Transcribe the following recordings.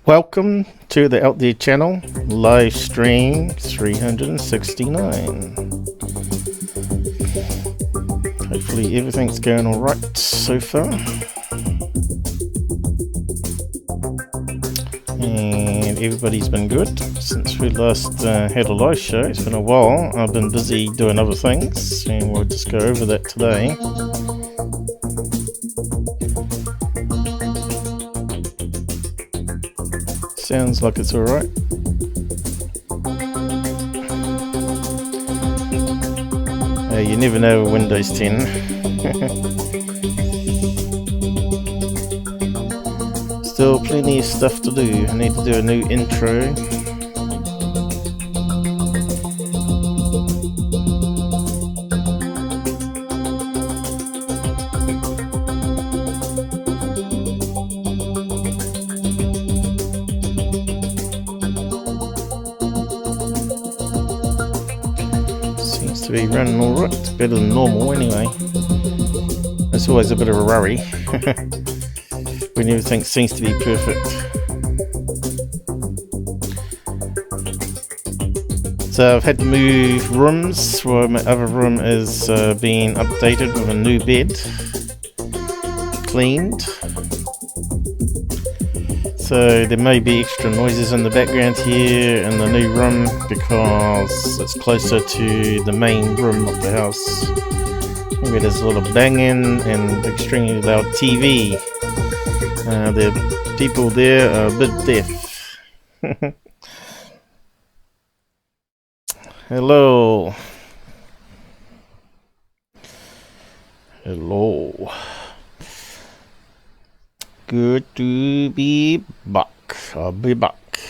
Welcome to the Out There channel, live stream 369. Hopefully everything's going alright so far. And everybody's been good since we last had a live show. It's been a while. I've been busy doing other things and we'll just go over that today. Sounds like it's alright. You never know with Windows 10. Still plenty of stuff to do. I need to do a new intro. To be running alright, better than normal anyway. It's always a bit of a worry when everything seems to be perfect. So I've had to move rooms. Well, my other room is being updated with a new bed, cleaned. So there may be extra noises in the background here in the new room because it's closer to the main room of the house. Maybe there's a lot of banging and extremely loud TV. The people there are a bit deaf. Hello. Hello. Good to be back. I'll be back.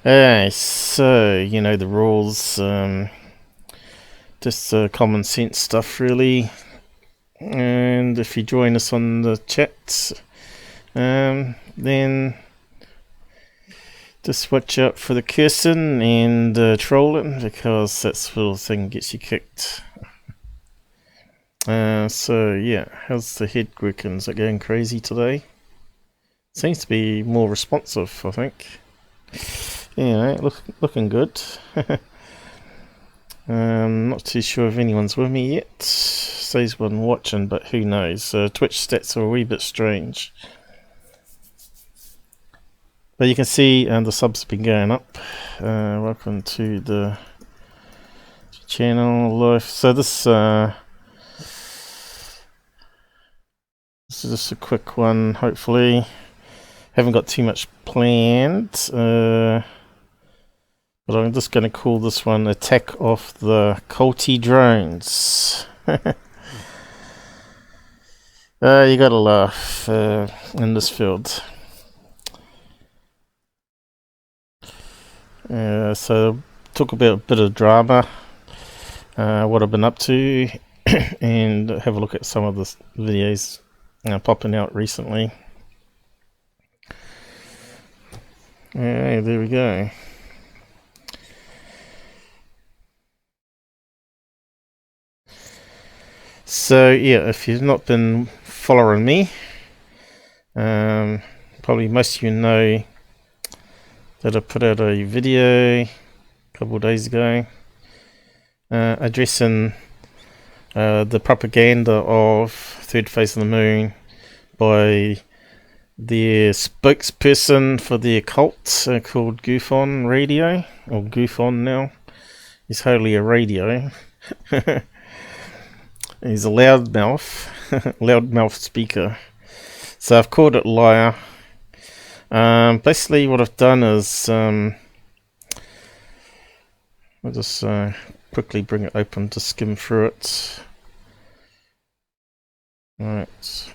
So, you know the rules. Just common sense stuff, really. And if you join us on the chat, then just watch out for the cursing and trolling, because that sort of thing gets you kicked. So yeah, how's the head working? Is it going crazy today? Seems to be more responsive, I think. Yeah, looking good. Not too sure if anyone's with me yet. Says one watching, but who knows? Twitch stats are a wee bit strange. But you can see the subs have been going up. Welcome to the channel live. So this is just a quick one, hopefully. Haven't got too much planned. But I'm just going to call this one Attack of the Culty Drones. You gotta laugh in this field. So talk about a bit of drama, what I've been up to, and have a look at some of the videos popping out recently. Yeah, there we go. So yeah, if you've not been following me, probably most of you know that I put out a video a couple of days ago addressing the propaganda of third phase of the moon by the spokesperson for the occult called GUFON Radio, or GUFON now. He's hardly a radio. He's a loudmouth, loudmouth speaker. So I've called it liar. Basically what I've done is, I'll just quickly bring it open to skim through it. Right.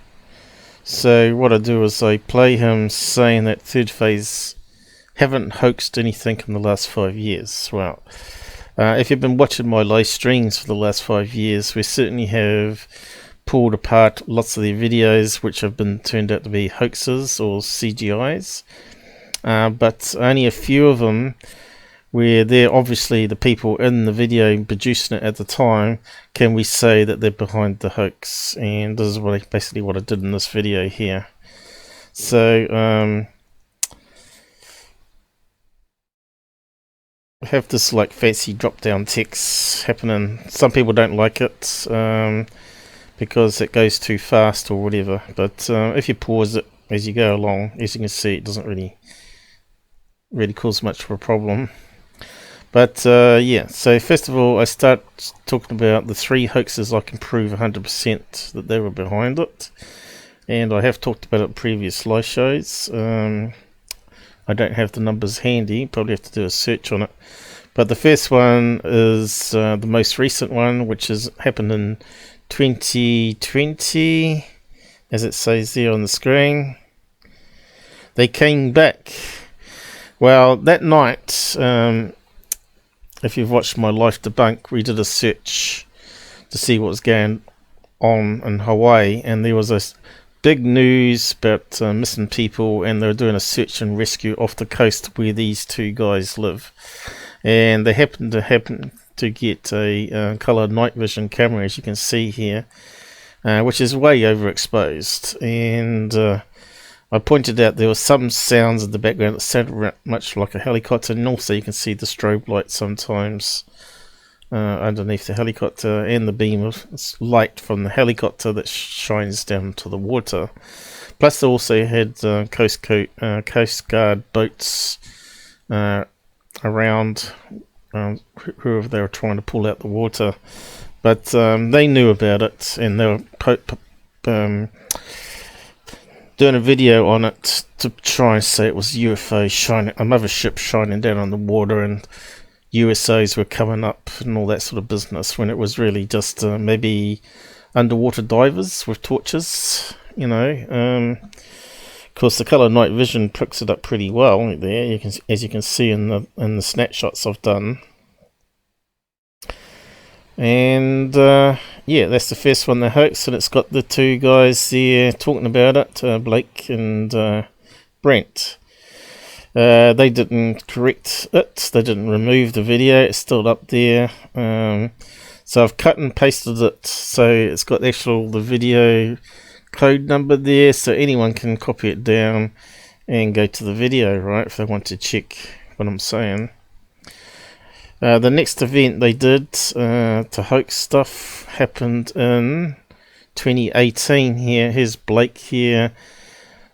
So what I do is I play him saying that third phase haven't hoaxed anything in the last 5 years. Well, if you've been watching my live streams for the last 5 years, we certainly have pulled apart lots of their videos which have been turned out to be hoaxes or CGIs, but only a few of them where they're obviously the people in the video producing it at the time, can we say that they're behind the hoax. And this is basically what I did in this video here. So have this like fancy drop down text happening. Some people don't like it because it goes too fast or whatever, but if you pause it as you go along, as you can see, it doesn't really cause much of a problem. But yeah, so first of all, I start talking about the 3 hoaxes I can prove 100% that they were behind it, and I have talked about it in previous live shows. I don't have the numbers handy, probably have to do a search on it. But the first one is the most recent one, which has happened in 2020, as it says there on the screen. They came back. Well, that night, if you've watched my live debunk, we did a search to see what was going on in Hawaii, and there was a big news about missing people, and they were doing a search and rescue off the coast where these 2 guys live. And they happened to get a colour night vision camera, as you can see here, which is way overexposed. And I pointed out there were some sounds in the background that sounded much like a helicopter, and also you can see the strobe light sometimes underneath the helicopter, and the beam of light from the helicopter that shines down to the water. Plus they also had Coast Guard boats around whoever they were trying to pull out the water, but they knew about it, and they were doing a video on it to try and say it was UFO shining, another ship shining down on the water, and USOs were coming up and all that sort of business, when it was really just maybe underwater divers with torches, you know. Of course, the colour night vision picks it up pretty well there. As you can see in the snapshots I've done. And yeah, that's the first one, the hoax, and it's got the 2 guys there talking about it, Blake and Brent. They didn't correct it, they didn't remove the video, it's still up there. So I've cut and pasted it, so it's got the video code number there, so anyone can copy it down and go to the video, right, if they want to check what I'm saying. The next event they did to hoax stuff happened in 2018 here. Here's Blake here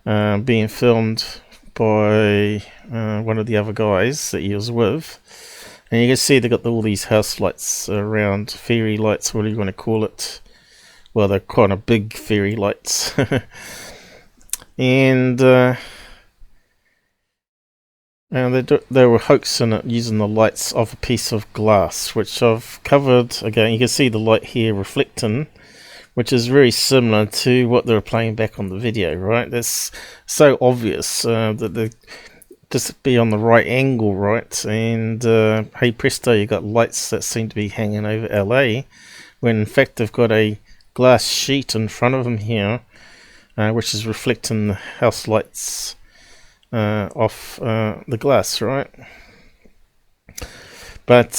being filmed by one of the other guys that he was with. And you can see they got all these house lights around, fairy lights, what do you want to call it? Well, they're kind of big fairy lights. And they were hoaxing it using the lights of a piece of glass, which I've covered. Again, you can see the light here reflecting, which is very similar to what they were playing back on the video, right? That's so obvious that they just be on the right angle, right? And hey presto, you got lights that seem to be hanging over LA, when in fact they've got a glass sheet in front of them here, which is reflecting the house lights off the glass, right? But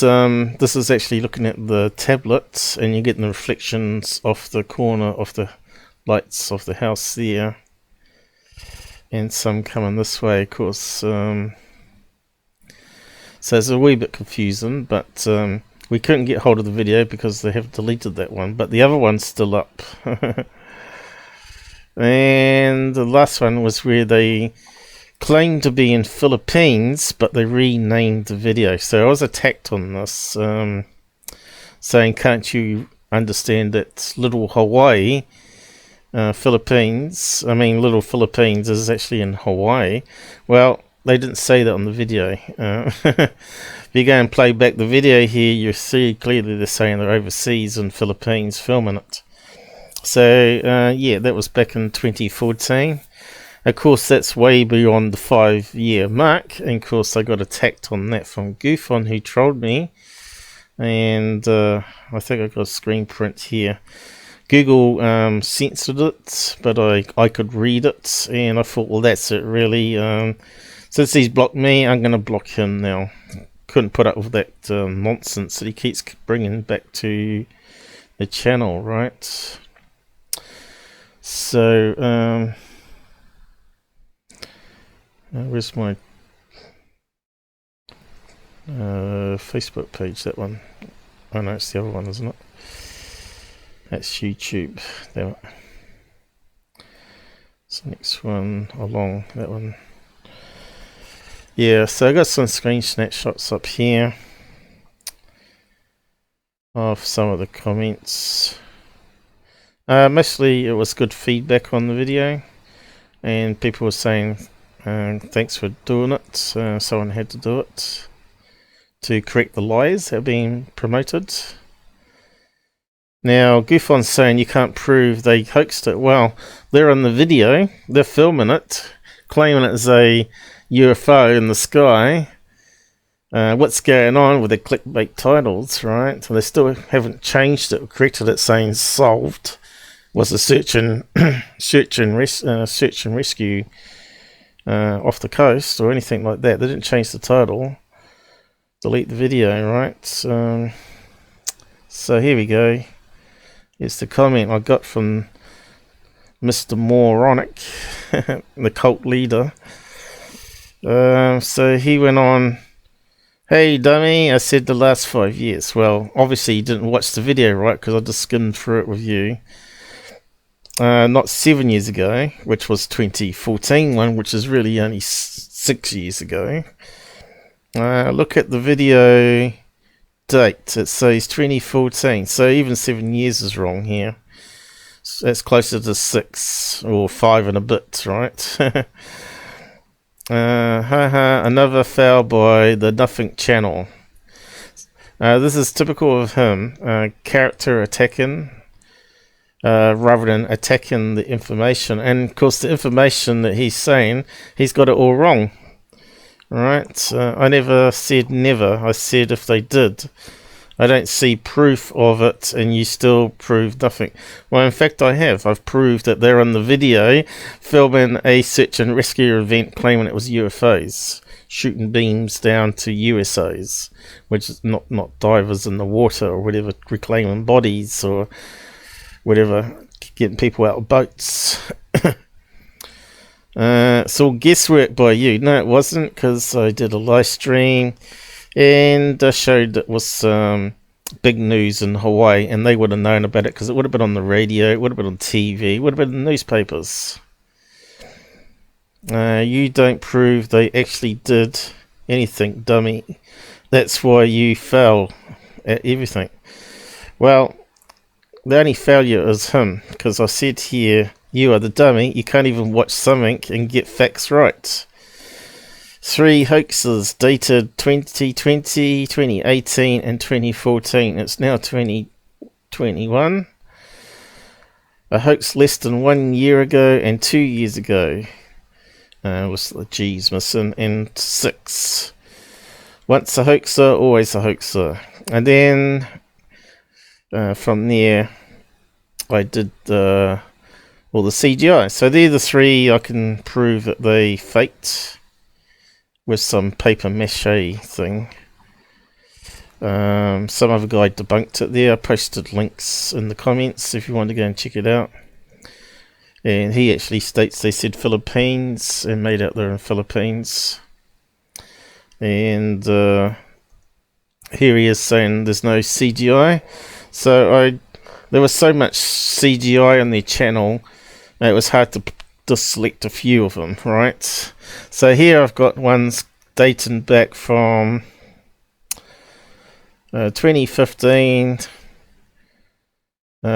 this is actually looking at the tablet, and you're getting the reflections off the corner of the lights of the house there, and some coming this way, of course. So it's a wee bit confusing, but we couldn't get hold of the video because they have deleted that one, but the other one's still up. And the last one was where they claimed to be in Philippines, but they renamed the video. So I was attacked on this, saying, can't you understand that little Hawaii, Philippines, I mean little Philippines is actually in Hawaii? Well, they didn't say that on the video. If you go and play back the video here, you see clearly they're saying they're overseas in Philippines filming it. So yeah, that was back in 2014. Of course, that's way beyond the 5-year mark, and of course I got attacked on that from GUFON, who trolled me. And I think I got a screen print here. Google censored it, but I could read it, and I thought, well, that's it really. Since he's blocked me, I'm going to block him now. Couldn't put up with that nonsense that he keeps bringing back to the channel, right? So where's my Facebook page, that one. Oh no, it's the other one, isn't it? That's YouTube. There. So next one along, that one. Yeah, so I got some screen snapshots up here of some of the comments. Mostly it was good feedback on the video, and people were saying thanks for doing it. Someone had to do it to correct the lies that are being promoted. Now GUFON's saying you can't prove they hoaxed it. Well, they're on the video, they're filming it, claiming it's a UFO in the sky. What's going on with the clickbait titles, right? They still haven't changed it or corrected it, saying solved was a search and rescue off the coast or anything like that. They didn't change the title. Delete the video, right? So here we go. Here's the comment I got from Mr. Moronic, the cult leader. So he went on, "Hey dummy, I said the last 5 years." Well, obviously you didn't watch the video, right? Because I just skimmed through it with you. Not 7 years ago, which was 2014 one, which is really only 6 years ago. Look at the video date. It says 2014, so even 7 years is wrong here. So that's closer to 6 or 5 and a bit, right? Another foul by the Nothing channel. This is typical of him, character attacking rather than attacking the information. And of course the information that he's saying, he's got it all wrong. Right? I never said never. I said if they did. I don't see proof of it, and you still prove nothing. Well, in fact, I have. I've proved that they're on the video filming a search and rescue event claiming it was UFOs, shooting beams down to USOs, which is not divers in the water or whatever, reclaiming bodies or whatever, getting people out of boats. It's all guesswork by you. No, it wasn't, because I did a live stream and I showed it was big news in Hawaii, and they would have known about it because it would have been on the radio, it would have been on TV, it would have been in the newspapers. You don't prove they actually did anything, dummy. That's why you fail at everything. Well, the only failure is him, because I said here, you are the dummy. You can't even watch something and get facts right. 3 hoaxes dated 2020, 2018 and 2014. It's now 2021. A hoax less than 1 year ago and 2 years ago. Was the G's missing, and 6. Once a hoaxer, always a hoaxer. And then from there I did the CGI. So they're the 3 I can prove that they faked with some paper mache thing. Some other guy debunked it there. I posted links in the comments if you want to go and check it out. And he actually states they said Philippines and made out they're in Philippines. And here he is saying there's no CGI. So there was so much CGI on their channel, it was hard to just select a few of them, right? So here I've got ones dating back from 2015,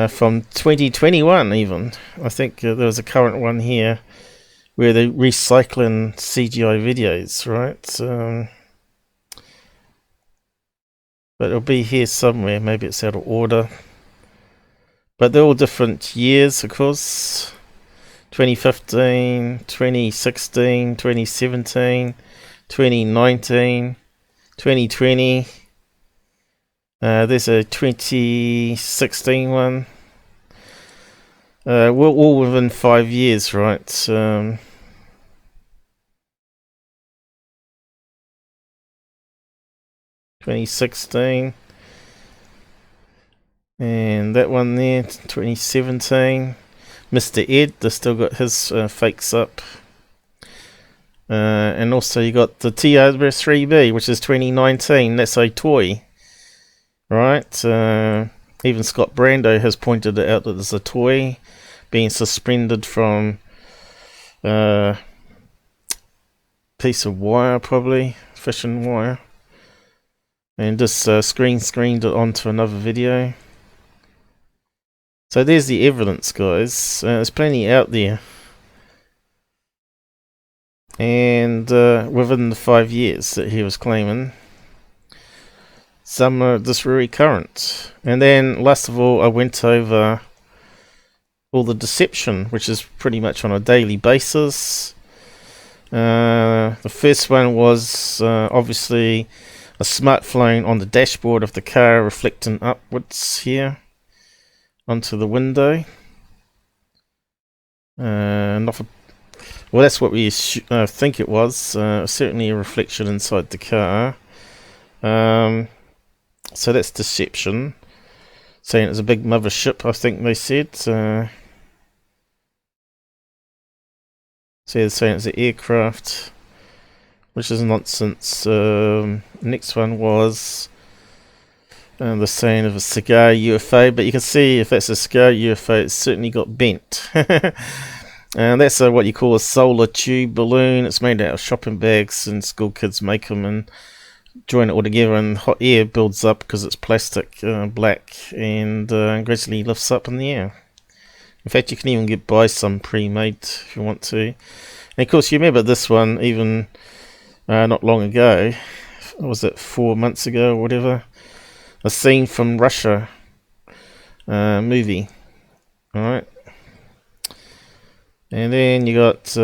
from 2021 even. I think there was a current one here where they're recycling CGI videos, right? But it'll be here somewhere. Maybe it's out of order. But they're all different years, of course. 2015, 2016, 2017, 2019, 2020. There's a 2016 one. We're all within 5 years, right? 2016. And that one there, 2017. Mr. Ed, they still got his fakes up. And also you got the TR3B, which is 2019. That's a toy, right? Even Scott Brando has pointed it out that there's a toy being suspended from a piece of wire, probably fishing wire, and just screened it onto another video. So there's the evidence, guys. There's plenty out there. And within the 5 years that he was claiming, some are just very current. And then last of all, I went over all the deception, which is pretty much on a daily basis. The first one was obviously a smartphone on the dashboard of the car reflecting upwards here onto the window. Well, that's what we think it was. Certainly a reflection inside the car. So that's deception. Saying it's a big mothership, I think they said. So they're saying it's an aircraft, which is nonsense. Next one was the saying of a cigar UFO, but you can see if that's a cigar UFO, it's certainly got bent. And that's what you call a solar tube balloon. It's made out of shopping bags, and school kids make them and join it all together, and hot air builds up because it's plastic, black, and gradually lifts up in the air. In fact, you can even buy some pre-made if you want to. And of course, you remember this one even not long ago. Was it 4 months ago or whatever? A scene from Russia movie. Alright. And then you got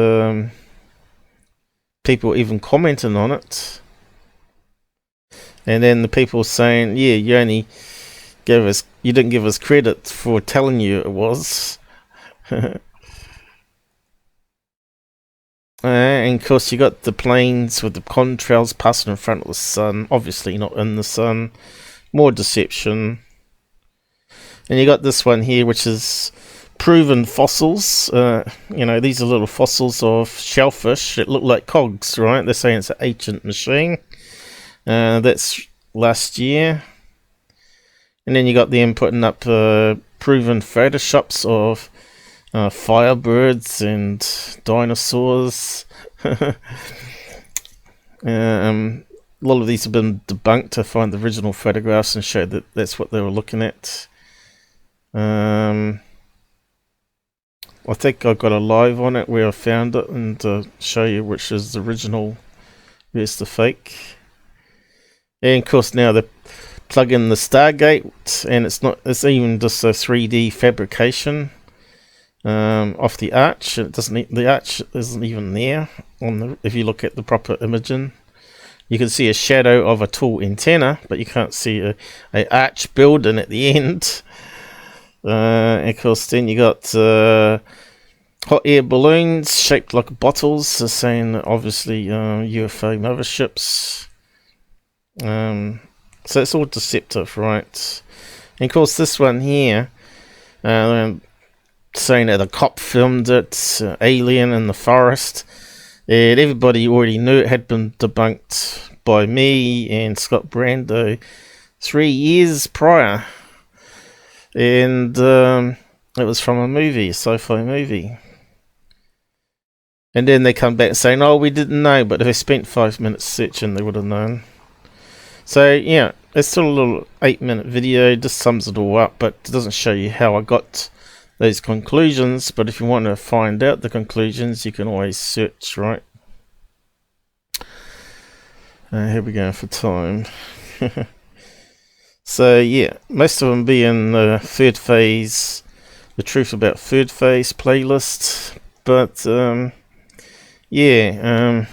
people even commenting on it. And then the people saying, yeah, you didn't give us credit for telling you it was. And of course you got the planes with the contrails passing in front of the sun, obviously not in the sun. More deception. And you got this one here, which is proven fossils. You know, these are little fossils of shellfish that look like cogs, right? They're saying it's an ancient machine. That's last year. And then you got them putting up proven photoshops of firebirds and dinosaurs. A lot of these have been debunked to find the original photographs and show that that's what they were looking at. I think I got a live on it where I found it and show you which is the original, where's the fake. And of course now they plug in the Stargate, and it's even just a 3D fabrication off the arch. The arch isn't even there if you look at the proper imaging. You can see a shadow of a tall antenna, but you can't see a arch building at the end. And of course then you got hot air balloons shaped like bottles, saying obviously UFO motherships. So it's all deceptive, right? And of course this one here, saying that a cop filmed it, alien in the forest, and everybody already knew it had been debunked by me and Scott Brando 3 years prior. And it was from a movie, a sci-fi movie. And then they come back saying, oh, we didn't know, but if they spent 5 minutes searching, they would have known. So, yeah, it's still a little 8-minute video, just sums it all up, but it doesn't show you how I got those conclusions. But if you want to find out the conclusions, you can always search, right? Here we go for time. So, yeah, most of them being the third phase, the truth about third phase playlist. But, yeah,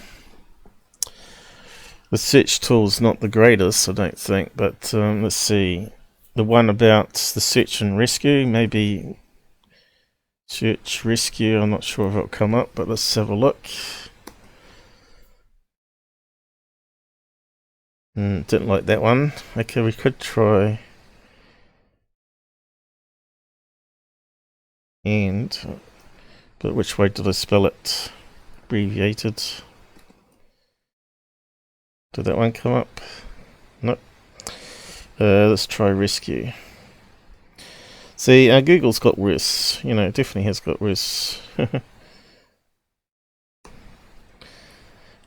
the search tool's not the greatest, I don't think. But let's see. The one about the search and rescue, maybe search rescue, I'm not sure if it'll come up, but let's have a look. Didn't like that one. Okay, we could try. But which way did I spell it? Abbreviated. Did that one come up? Nope. Let's try rescue. See, Google's got worse. You know, it definitely has got worse. Here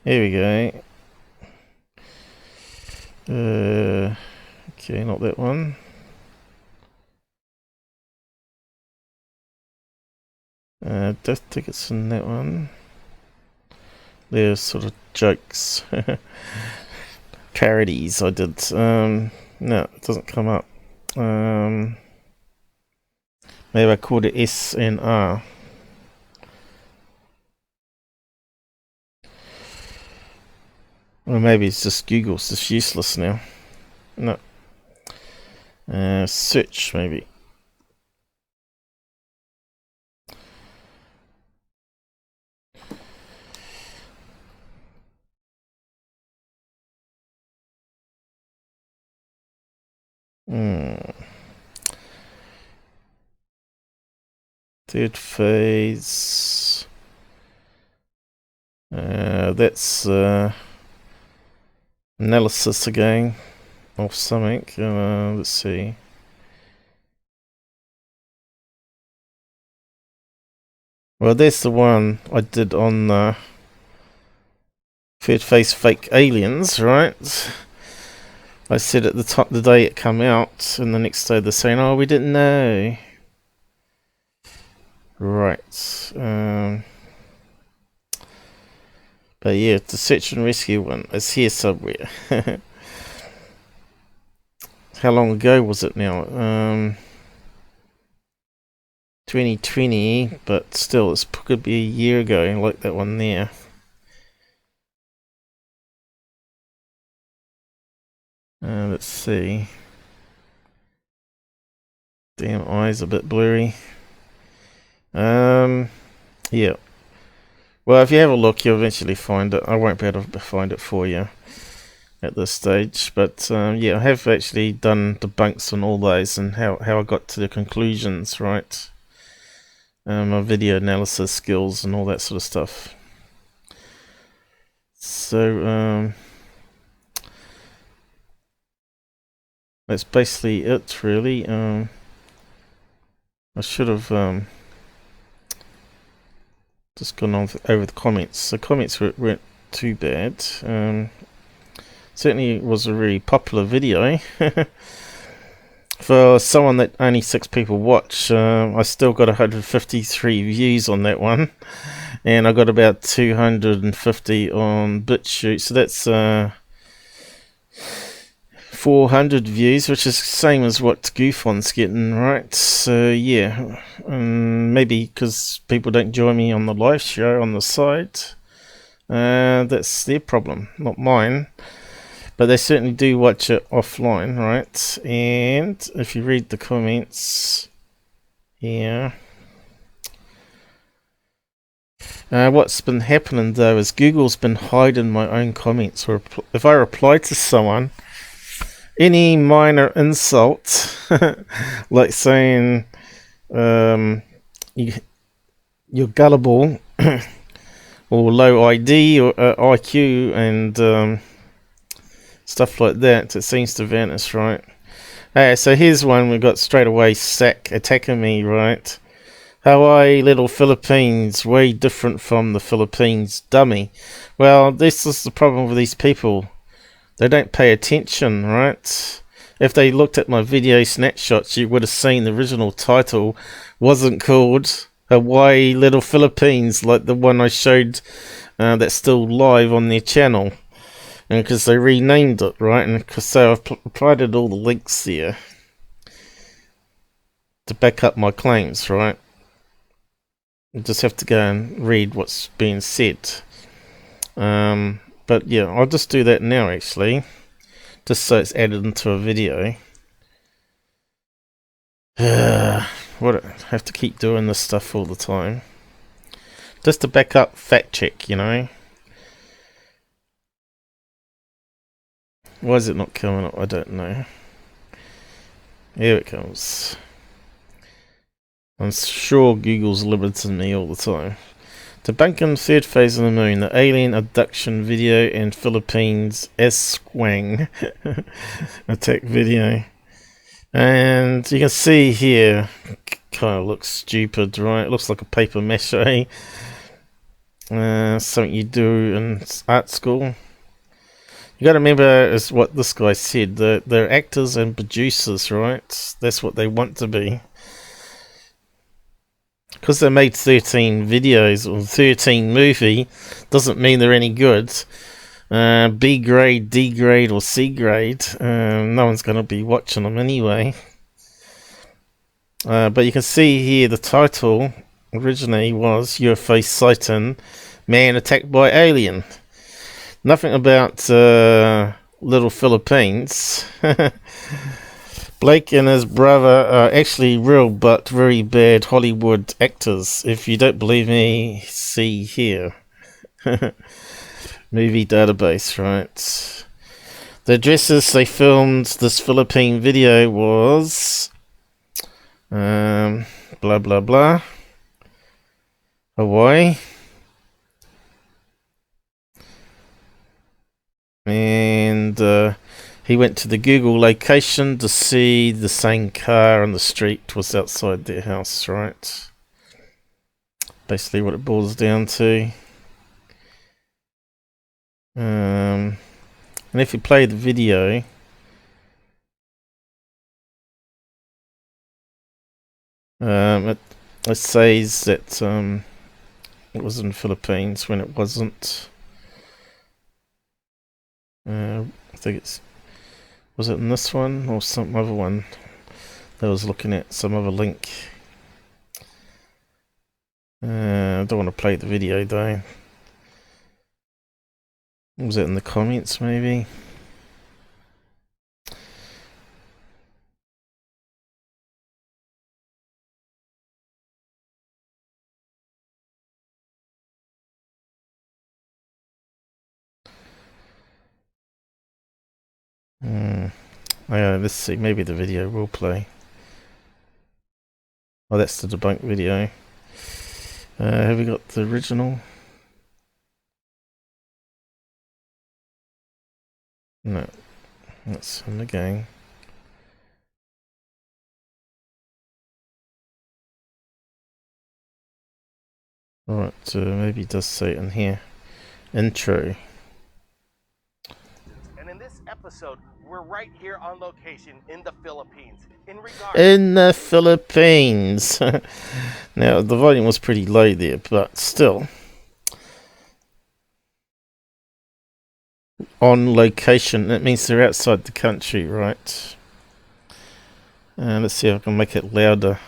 we go. Okay, not that one. Death tickets in that one. They're sort of jokes. Parodies I did. No, it doesn't come up. Maybe I called it S and R. Or maybe it's just Google's just useless now. No. Search maybe. Third phase. That's analysis again of something. Let's see. Well, there's the one I did on third phase fake aliens, right? I said at the top the day it come out, and the next day they're saying, "Oh, we didn't know." Right. But yeah, the search and rescue one is here somewhere. How long ago was it now? 2020, but still, it could be a year ago, like that one there. Let's see. Damn, eyes a bit blurry. Yeah. Well, if you have a look, you'll eventually find it. I won't be able to find it for you at this stage, but yeah, I have actually done debunks on all those and how I got to the conclusions, right? My video analysis skills and all that sort of stuff. So that's basically it, really. I should have just gone on over the comments. The comments weren't too bad. Certainly was a really popular video. For someone that only 6 people watch, I still got 153 views on that one, and I got about 250 on BitChute, so that's 400 views, which is the same as what GUFON's getting, right? So yeah, maybe because people don't join me on the live show on the side, that's their problem, not mine. But they certainly do watch it offline, right? And if you read the comments here, what's been happening though is Google's been hiding my own comments. Or if I reply to someone, any minor insult, like saying you're gullible or low ID or IQ and stuff like that, it seems to vanish, right? So here's one we got straight away. Sack attacking me, right? Hawaii, little Philippines, way different from the Philippines, dummy. Well, this is the problem with these people. They don't pay attention, right? If they looked at my video snapshots, you would have seen the original title wasn't called Hawaii, little Philippines, like the one I showed that's still live on their channel. And because they renamed it, right? And so I've provided all the links there to back up my claims, right? You just have to go and read what's being said. But yeah, I'll just do that now, actually, just so it's added into a video. What, I have to keep doing this stuff all the time, just to back up fact check, you know. Why is it not coming up? I don't know. Here it comes. I'm sure Google's limiting me all the time. Debunking third phase of the moon, the alien abduction video in Philippines Esquang attack video. And you can see here, kind of looks stupid, right? It looks like a paper mache. Something you do in art school. You got to remember is what this guy said. They're actors and producers, right? That's what they want to be. Because they made 13 videos or 13 movie doesn't mean they're any good. B grade, D grade or C grade, no one's going to be watching them anyway. But you can see here the title originally was UFO sighting, man attacked by alien. Nothing about little Philippines. Blake and his brother are actually real but very bad Hollywood actors. If you don't believe me, see here. Movie database, right? The addresses they filmed this Philippine video was blah blah blah, Hawaii, and he went to the Google location to see the same car on the street was outside their house, right? Basically what it boils down to. And if you play the video, it says that it was in the Philippines when it wasn't. I think was it in this one or some other one that I was looking at, some other link. I don't want to play the video though. Was it in the comments maybe? Let's see, maybe the video will play. Oh, that's the debunk video. Have we got the original? No, that's in the game. Alright, maybe it does say it in here. Intro. And in this episode, we're right here on location in the Philippines. In the Philippines. Now, the volume was pretty low there, but still. On location, that means they're outside the country, right? Let's see if I can make it louder.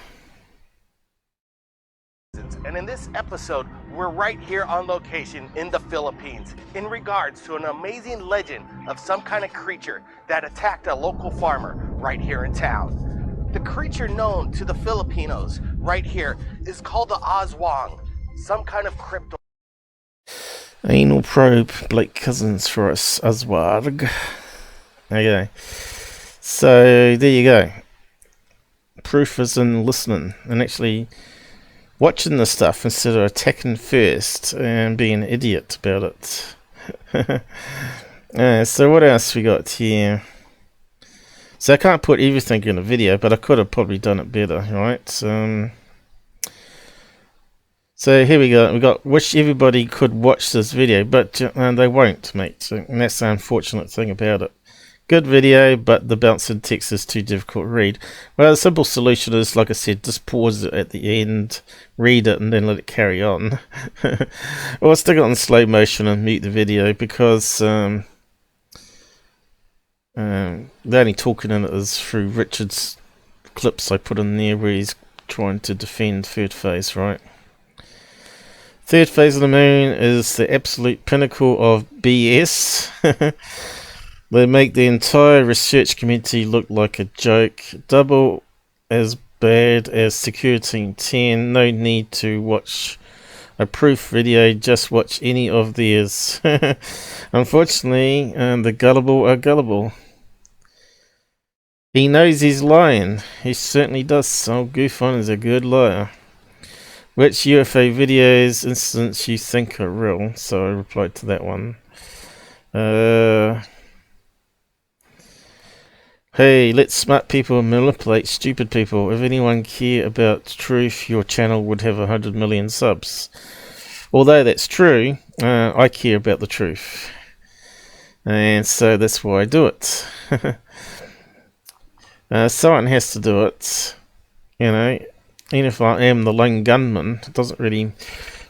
And in this episode, we're right here on location in the Philippines in regards to an amazing legend of some kind of creature that attacked a local farmer right here in town. The creature known to the Filipinos right here is called the Aswang, some kind of crypto. Anal probe, Blake Cousins for us, Aswang. Okay, so there you go. Proof is in listening and actually watching the stuff instead of attacking first and being an idiot about it. So what else we got here? So I can't put everything in a video, but I could have probably done it better, right? So here we go. We got wish everybody could watch this video, but they won't, mate. And that's the unfortunate thing about it. Good video, but the bouncing text is too difficult to read. Well, the simple solution is, like I said, just pause it at the end, read it, and then let it carry on. Or stick it on slow motion and mute the video, because the only talking in it is through Richard's clips I put in there where he's trying to defend third phase, right? Third phase of the moon is the absolute pinnacle of BS. They make the entire research community look like a joke. Double as bad as Secureteam 10. No need to watch a proof video, just watch any of theirs. Unfortunately, the gullible are gullible. He knows he's lying. He certainly does. So GUFON is a good liar. Which UFO videos, incidents you think are real? So I replied to that one. Hey, let smart people manipulate stupid people. If anyone cared about truth, your channel would have 100 million subs. Although that's true, I care about the truth. And so that's why I do it. Someone has to do it. You know, even if I am the lone gunman, it doesn't really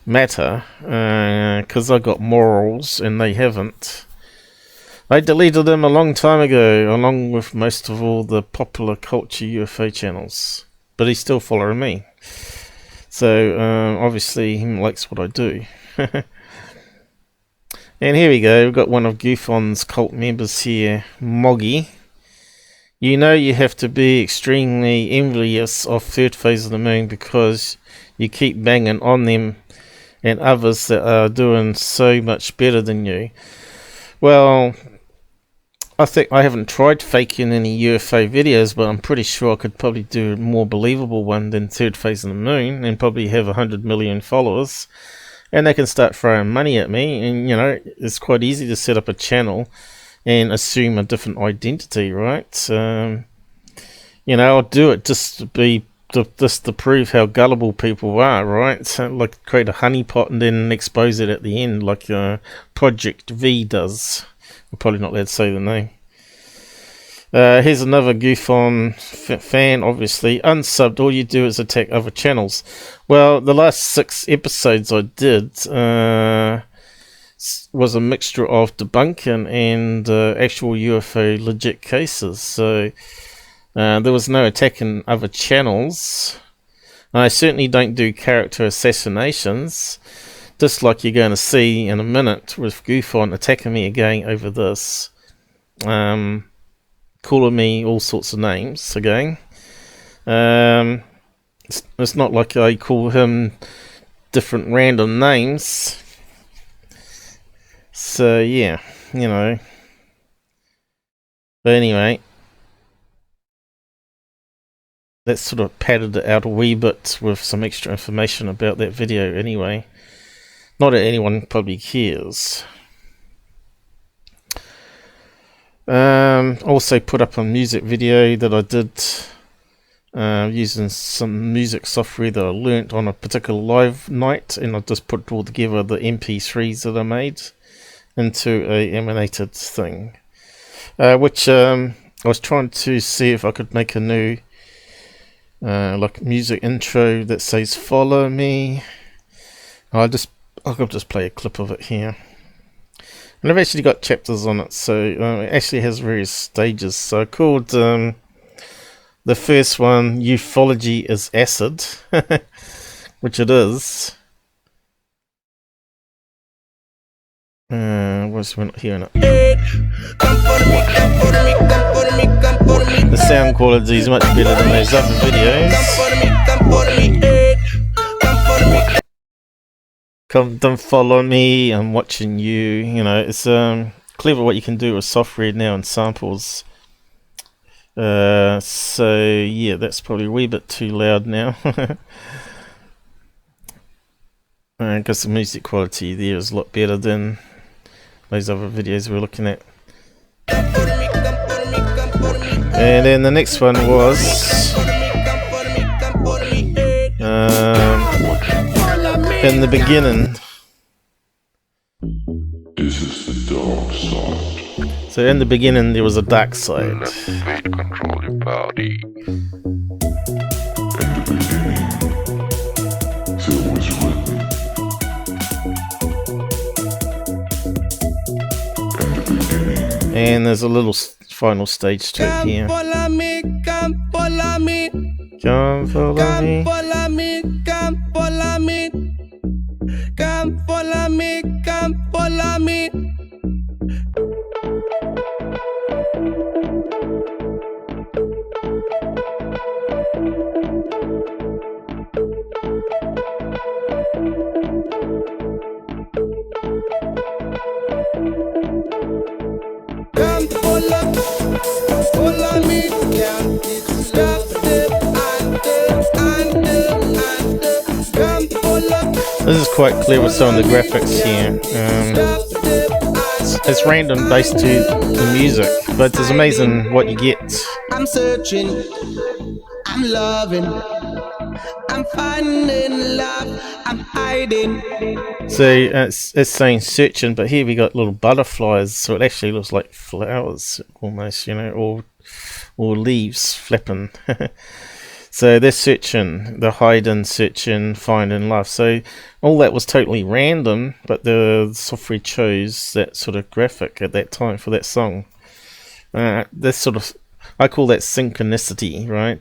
matter. Because I got morals and they haven't. I deleted them a long time ago, along with most of all the popular culture UFO channels. But he's still following me. So, obviously, he likes what I do. And here we go, we've got one of GUFON's cult members here, Moggy. You know you have to be extremely envious of Third Phase of the Moon because you keep banging on them and others that are doing so much better than you. Well, I think I haven't tried faking any UFO videos, but I'm pretty sure I could probably do a more believable one than Third Phase of the Moon and probably have 100 million followers. And they can start throwing money at me, and you know, it's quite easy to set up a channel and assume a different identity, right? You know, I'll do it just to prove how gullible people are, right? So, like, create a honeypot and then expose it at the end, like Project V does. I'm probably not allowed to say the name. Here's another GUFON fan, obviously. Unsubbed, all you do is attack other channels. Well, the last 6 episodes I did was a mixture of debunking and actual UFO legit cases. So there was no attacking other channels. I certainly don't do character assassinations. Just like you're going to see in a minute with GUFON attacking me again over this. Calling me all sorts of names again. It's not like I call him different random names. So yeah, you know. But anyway, that sort of padded it out a wee bit with some extra information about that video anyway. Not that anyone probably cares. Also put up a music video that I did using some music software that I learnt on a particular live night, and I just put all together the MP3s that I made into a emanated thing, which I was trying to see if I could make a new like music intro that says "Follow Me." I'll just play a clip of it here. And I've actually got chapters on it, so it actually has various stages. So I called the first one "Ufology is Acid," which it is. We're not hearing it. The sound quality is much better than those other videos. Don't follow me, I'm watching you. You know, it's clever what you can do with software now and samples. So yeah, that's probably a wee bit too loud now. Because the music quality there is a lot better than those other videos we're looking at. And then the next one was in the beginning. This is the dark side. So in the beginning there was a dark side. Let fate control your body. In the beginning, there was written. In the beginning. And there's a little final stage to it here. Come follow me. Come follow me. Come follow me. Come follow me. Come follow me. Come follow me. Can't stop the This is quite clear with some of the graphics here. It's random based to the music, but it's amazing what you get. I'm searching, I'm loving, I'm finding love, I'm hiding. So it's saying searching, but here we got little butterflies, so it actually looks like flowers almost, you know, or leaves flapping. So they're searching, they're hiding, searching, finding love. So all that was totally random, but the software chose that sort of graphic at that time for that song. That's sort of, I call that synchronicity, right?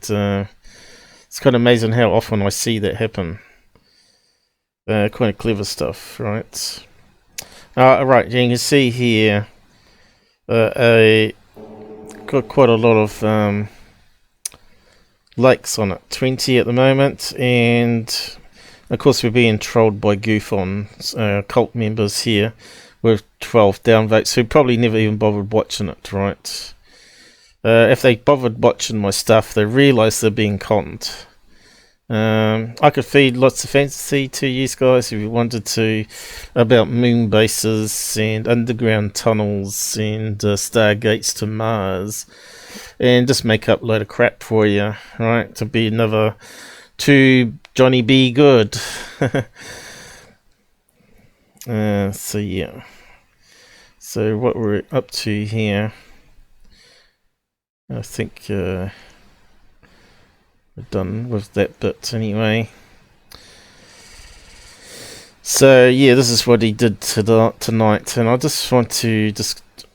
It's kind of amazing how often I see that happen. Kind of clever stuff, right? Right, you can see here got quite a lot of likes on it, 20 at the moment, and of course we're being trolled by GUFON cult members here with 12 downvotes who probably never even bothered watching it, right? If they bothered watching my stuff, they realise they're being conned. I could feed lots of fantasy to you guys if you wanted to, about moon bases and underground tunnels and stargates to Mars, and just make up a load of crap for you, right? To be another too Johnny B. Good. So yeah. So what we're up to here, I think we're done with that bit anyway. So yeah, this is what he did tonight, and I just want to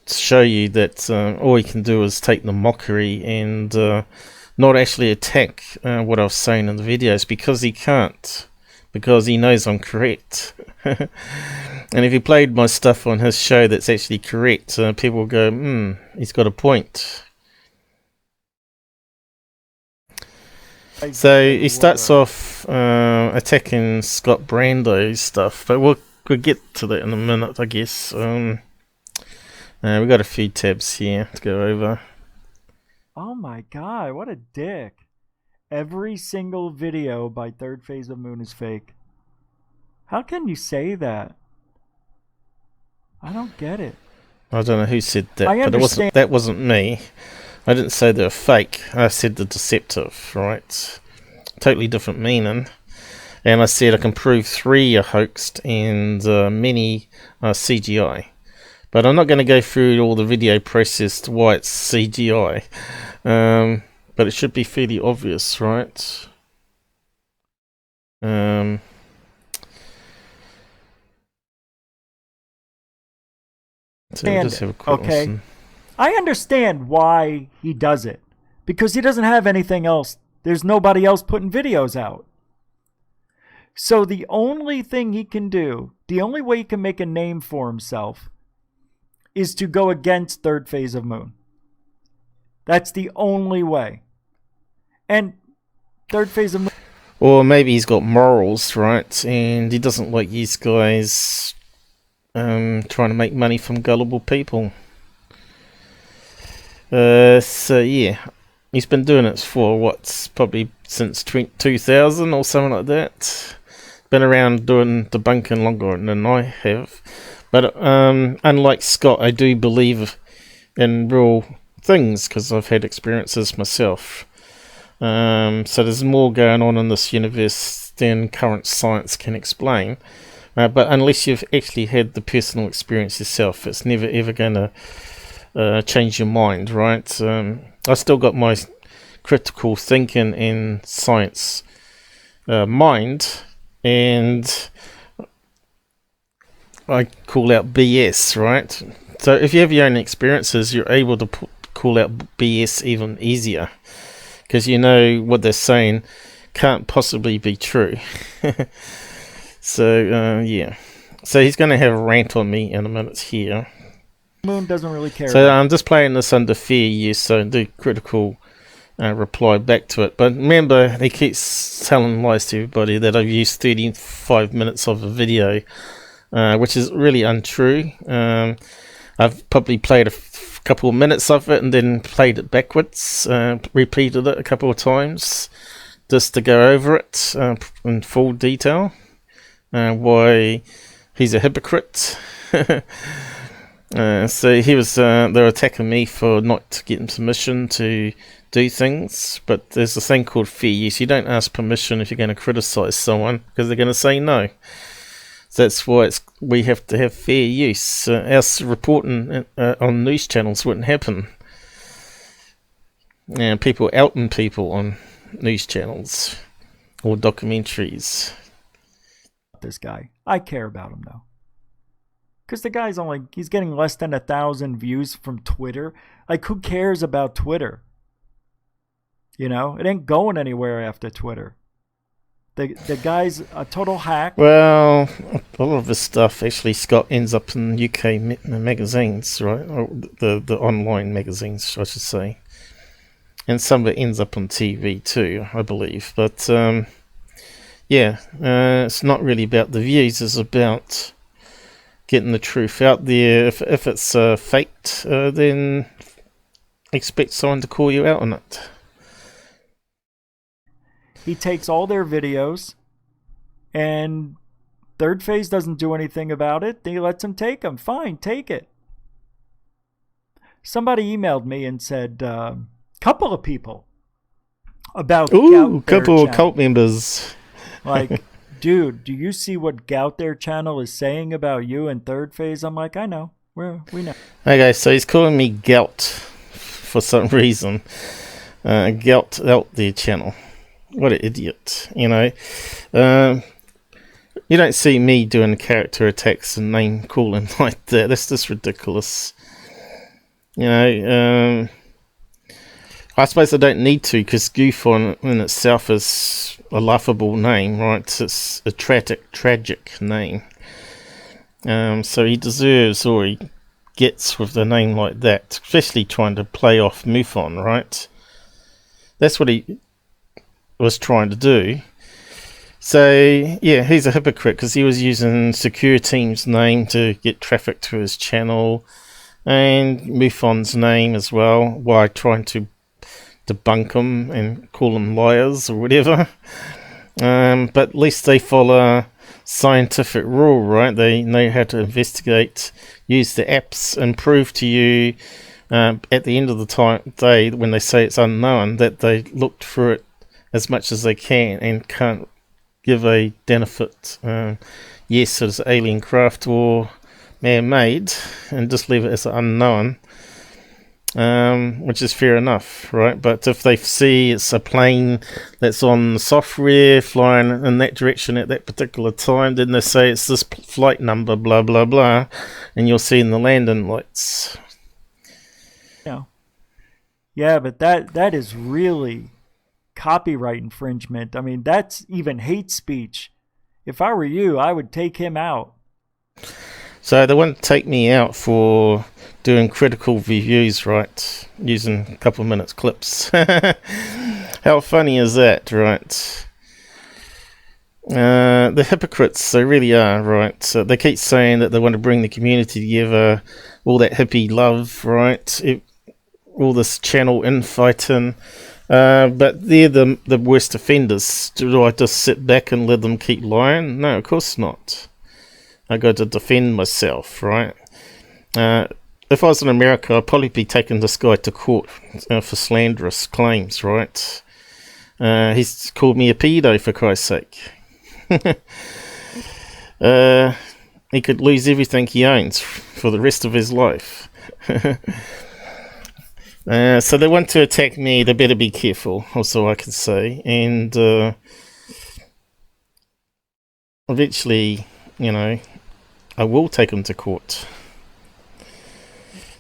show you that all he can do is take the mockery and not actually attack what I was saying in the videos, because he can't, because he knows I'm correct. And if he played my stuff on his show that's actually correct, people will go, he's got a point. So he starts off attacking Scott Brando's stuff, but we'll get to that in a minute, I guess. We've got a few tabs here to go over. Oh my god, what a dick. Every single video by Third Phase of Moon is fake. How can you say that? I don't get it. I don't know who said that, I but that wasn't me. I didn't say they're fake. I said they're deceptive, right? Totally different meaning. And I said I can prove 3 are hoaxed and many are CGI. But I'm not going to go through all the video process to why it's CGI. But it should be fairly obvious, right? So we'll just have a quick listen. I understand why he does it, because he doesn't have anything else. There's nobody else putting videos out. So the only thing he can do, the only way he can make a name for himself, is to go against Third Phase of Moon. That's the only way. And Third Phase of Moon... Or maybe he's got morals, right? And he doesn't like these guys trying to make money from gullible people. So yeah, he's been doing it for probably since 2000 or something like that. Been around doing debunking longer than I have. But unlike Scott, I do believe in real things because I've had experiences myself. So there's more going on in this universe than current science can explain. But unless you've actually had the personal experience yourself, it's never ever going to change your mind, right? I still got my critical thinking and science mind, and I call out BS, right? So if you have your own experiences, you're able to call out BS even easier, because you know what they're saying can't possibly be true. So yeah, so he's going to have a rant on me in a minute here. Moon doesn't really care. So I'm just playing this under fair use, so do critical reply back to it. But remember, he keeps telling lies to everybody that I've used 35 minutes of a video, which is really untrue. I've probably played a couple of minutes of it and then played it backwards, repeated it a couple of times just to go over it in full detail. why he's a hypocrite. So he was, they're attacking me for not getting permission to do things, but there's a thing called fair use. You don't ask permission if you're going to criticise someone, because they're going to say no. So that's why we have to have fair use. Else reporting on news channels wouldn't happen. People outing people on news channels or documentaries. This guy, I care about him though, because the guy's he's getting less than 1,000 views from Twitter. Like, who cares about Twitter? You know, it ain't going anywhere after Twitter. The guy's a total hack. Well, a lot of his stuff actually, Scott, ends up in UK magazines, right? Or the online magazines, I should say. And some of it ends up on TV too, I believe. But yeah, it's not really about the views. It's about getting the truth out there. If it's faked, then expect someone to call you out on it. He takes all their videos, and Third Phase doesn't do anything about it. He lets him take them. Fine, take it. Somebody emailed me and said, couple of people about couple of cult members. Like, dude, do you see what Gout Their channel is saying about you and Third Phase? I'm like, I know. We know. Okay, so he's calling me Gout for some reason. Gout Out Their channel. What an idiot, you know. You don't see me doing character attacks and name calling like that. That's just ridiculous. You know, I suppose I don't need to, because GUFON in itself is a laughable name, right? It's a tragic name. So he deserves, or he gets with the name like that, especially trying to play off MUFON, right? That's what he was trying to do. So yeah, he's a hypocrite, because he was using secureteam's name to get traffic to his channel, and MUFON's name as well, while trying to debunk them and call them liars or whatever. But at least they follow scientific rule, right? They know how to investigate, use the apps, and prove to you at the end of the day, when they say it's unknown, that they looked through it as much as they can and can't give a benefit. Yes, it's alien craft or man-made, and just leave it as unknown, which is fair enough, right? But if they see it's a plane that's on software flying in that direction at that particular time, then they say it's this flight number, blah blah blah, and you'll see in the landing lights. Yeah, but that is really copyright infringement. I mean, that's even hate speech. If I were you, I would take him out. So they want to take me out for doing critical reviews, right? Using a couple of minutes clips. How funny is that, right? The hypocrites, they really are, right? So they keep saying that they want to bring the community together, all that hippie love, right? All this channel infighting. But they're the worst offenders. Do I just sit back and let them keep lying? No, of course not. I got to defend myself, right? If I was in America, I'd probably be taking this guy to court for slanderous claims, right? He's called me a pedo, for Christ's sake. He could lose everything he owns for the rest of his life. So they want to attack me. They better be careful, also I can say. And eventually, you know, I will take him to court.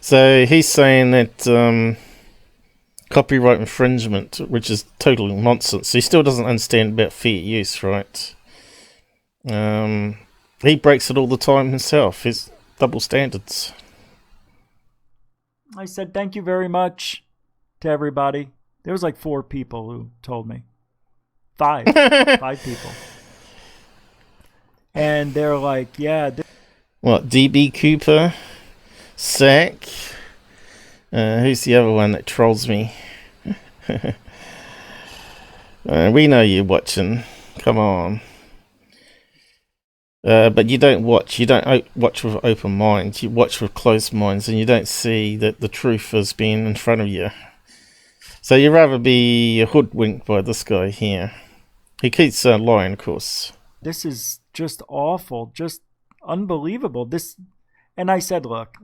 So he's saying that copyright infringement, which is total nonsense. He still doesn't understand about fair use, right? He breaks it all the time himself. His double standards. I said thank you very much to everybody. There was like 4 people who told me. 5 people. And they're like, yeah. What, DB Cooper? Sack? Who's the other one that trolls me? We know you're watching. Come on. But you don't watch. You don't watch with open minds. You watch with closed minds, and you don't see that the truth is being in front of you. So you'd rather be hoodwinked by this guy here. He keeps lying, of course. This is just awful, just unbelievable. And I said, look,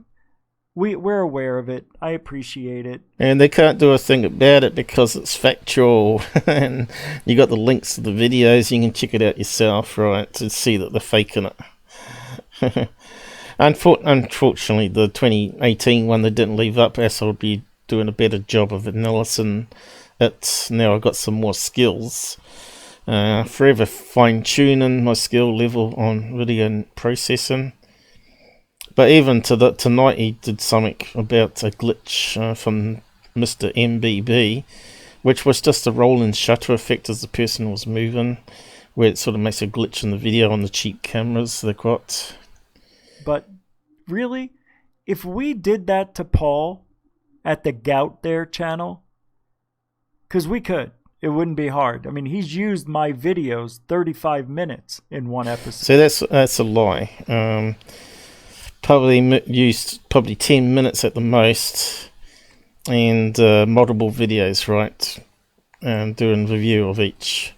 we're aware of it. I appreciate it. And they can't do a thing about it because it's factual. And you got the links to the videos. You can check it out yourself, right, to see that they're faking it. Unfortunately, the 2018 one they didn't leave up, as I'll be doing a better job of analyzing it. Now I've got some more skills. Forever fine-tuning my skill level on video processing. But even tonight he did something about a glitch from Mr. MBB, which was just a rolling shutter effect as the person was moving, where it sort of makes a glitch in the video on the cheap cameras they've got. But really, if we did that to Paul at the Gout There channel, because we could. It wouldn't be hard. I mean, he's used my videos 35 minutes in one episode. So that's a lie. Probably used 10 minutes at the most, and multiple videos, right? Doing review of each.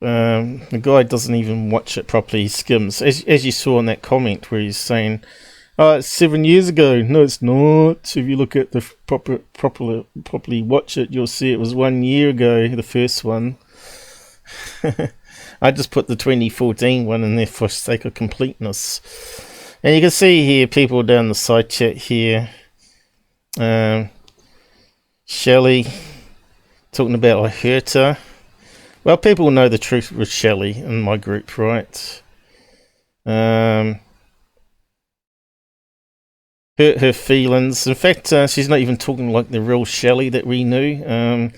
The guy doesn't even watch it properly. He skims, as you saw in that comment where he's saying, "Oh, it's 7 years ago." No, it's not. If you look at the properly watch it, you'll see it was 1 year ago, the first one. I just put the 2014 one in there for sake of completeness. And you can see here people down the side chat here. Shelley talking about I hurt her. Well, people know the truth with Shelley in my group, right? Hurt her feelings. In fact, she's not even talking like the real Shelley that we knew.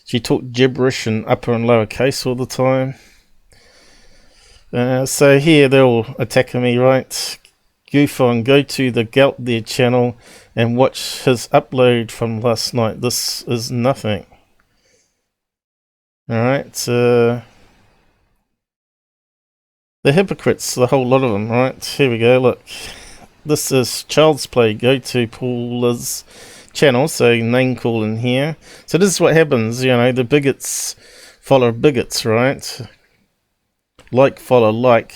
She talked gibberish in upper and lower case all the time. So here they're all attacking me, right? GUFON, go to the Gout There channel and watch his upload from last night. This is nothing. Alright, the hypocrites, the whole lot of them, right? Here we go, look. This is Child's Play. Go to Paula's channel, so name calling here. So this is what happens, you know, the bigots follow bigots, right? Like follow like.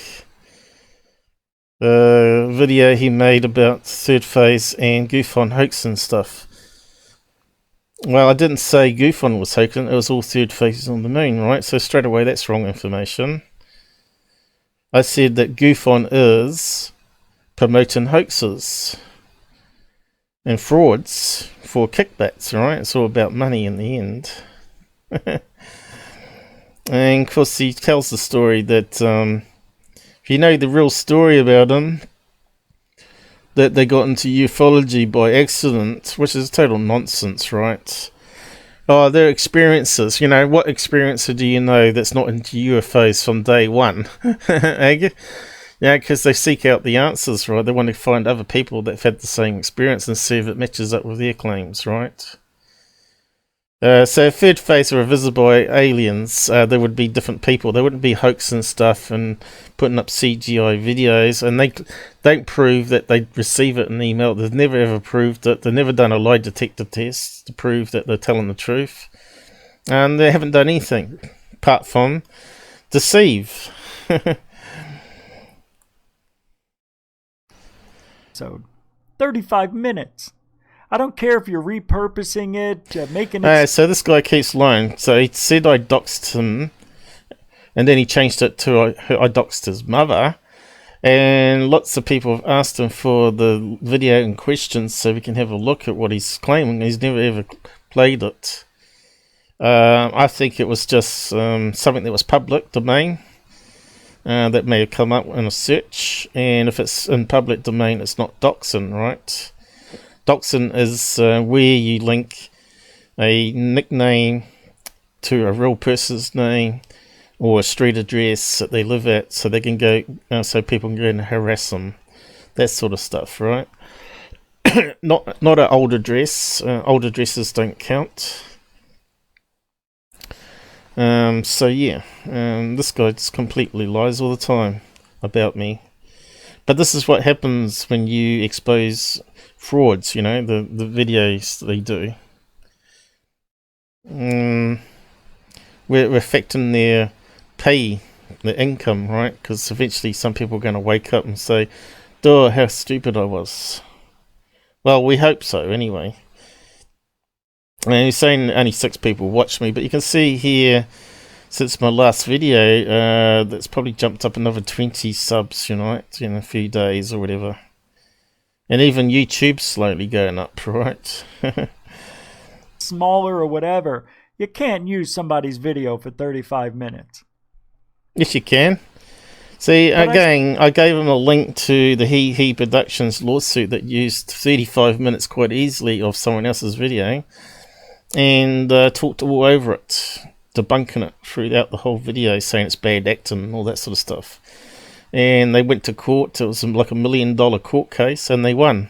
Video he made about Third Phase and GUFON hoaxing stuff. Well, I didn't say GUFON was hoaxing, it was all Third Phases on the moon, right? So straight away that's wrong information. I said that GUFON is promoting hoaxes and frauds for kickbacks, right? It's all about money in the end. And of course he tells the story that if you know the real story about him, that they got into ufology by accident, which is total nonsense, right? Oh, their experiences. You know, what experiencer do you know that's not into UFOs from day one? Yeah, because they seek out the answers, right? They want to find other people that have had the same experience and see if it matches up with their claims, right? So Third Phase are visited by aliens. There would be different people. They wouldn't be hoaxing stuff and putting up CGI videos, and they don't prove that they receive it in email. They've never ever proved it. They've never done a lie detector test to prove that they're telling the truth, and they haven't done anything apart from deceive. So, 35 minutes. I don't care if you're repurposing it, making it... So this guy keeps lying. So he said I doxed him, and then he changed it to I doxed his mother. And lots of people have asked him for the video in question so we can have a look at what he's claiming. He's never ever played it. I think it was just something that was public domain. That may have come up in a search. And if it's in public domain, it's not doxing, right? Doxing is where you link a nickname to a real person's name or a street address that they live at, so they can go, so people can go and harass them. That sort of stuff, right? not an old address. Old addresses don't count. So yeah, this guy just completely lies all the time. about me. But this is what happens when you expose frauds, you know, the videos they do. We're affecting their pay, their income, right? Because eventually some people are going to wake up and say, "Oh, how stupid I was." Well, we hope so, anyway. And he's saying only 6 people watch me, but you can see here, since my last video, that's probably jumped up another 20 subs, you know, in a few days or whatever. And even YouTube's slowly going up, right? Smaller or whatever, you can't use somebody's video for 35 minutes. Yes, you can. See, again, I gave him a link to the He Productions lawsuit that used 35 minutes quite easily of someone else's video, and talked all over it, debunking it throughout the whole video, saying it's bad acting and all that sort of stuff. And they went to court. It was like $1 million court case, and they won.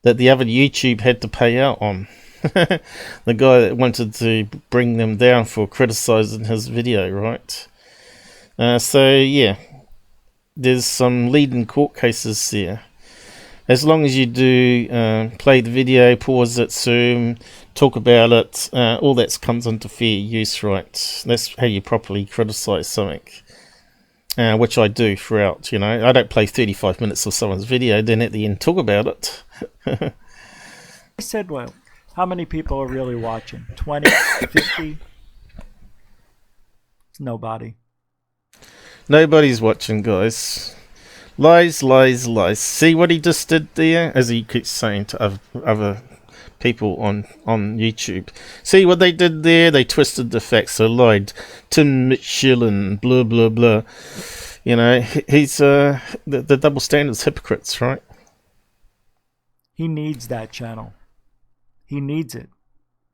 That the other YouTube had to pay out on. The guy that wanted to bring them down for criticizing his video, right? So yeah, there's some leading court cases there. As long as you do play the video, pause it, zoom, talk about it, all that comes into fair use, right? That's how you properly criticize something, which I do throughout. You know, I don't play 35 minutes of someone's video, then at the end talk about it. I said, well, how many people are really watching? 20, 50? It's nobody. Nobody's watching, guys. Lies, lies, lies. See what he just did there? As he keeps saying to other people on YouTube. See what they did there? They twisted the facts. They lied. Tim Michelin, blah, blah, blah. You know, he's the double standards hypocrites, right? He needs that channel. He needs it.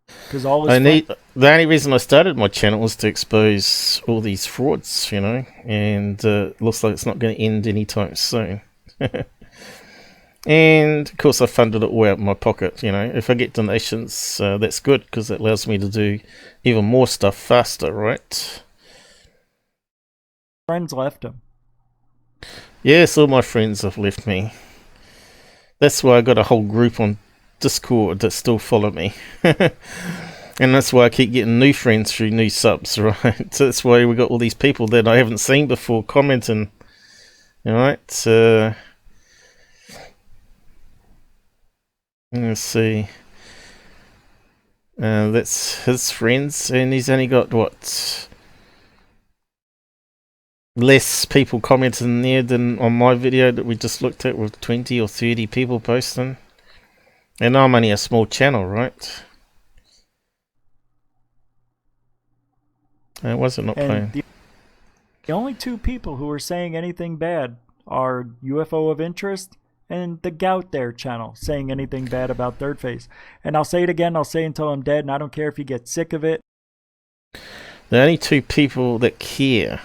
Because all the only reason I started my channel was to expose all these frauds, you know, and looks like it's not going to end anytime soon. And of course I funded it all out of my pocket, you know. If I get donations, that's good, because it allows me to do even more stuff faster, right? Friends left him. Yes, all my friends have left me. That's why I got a whole group on Discord that still follow me. And that's why I keep getting new friends through new subs, right? So that's why we got all these people that I haven't seen before commenting. Alright, let's see. That's his friends, and he's only got what? Less people commenting there than on my video that we just looked at, with 20 or 30 people posting. And I'm only a small channel, right? Why is it not playing? The only 2 people who are saying anything bad are UFO of Interest and the Gout There channel saying anything bad about Third Phase. And I'll say it again, I'll say it until I'm dead, and I don't care if you get sick of it. The only 2 people that care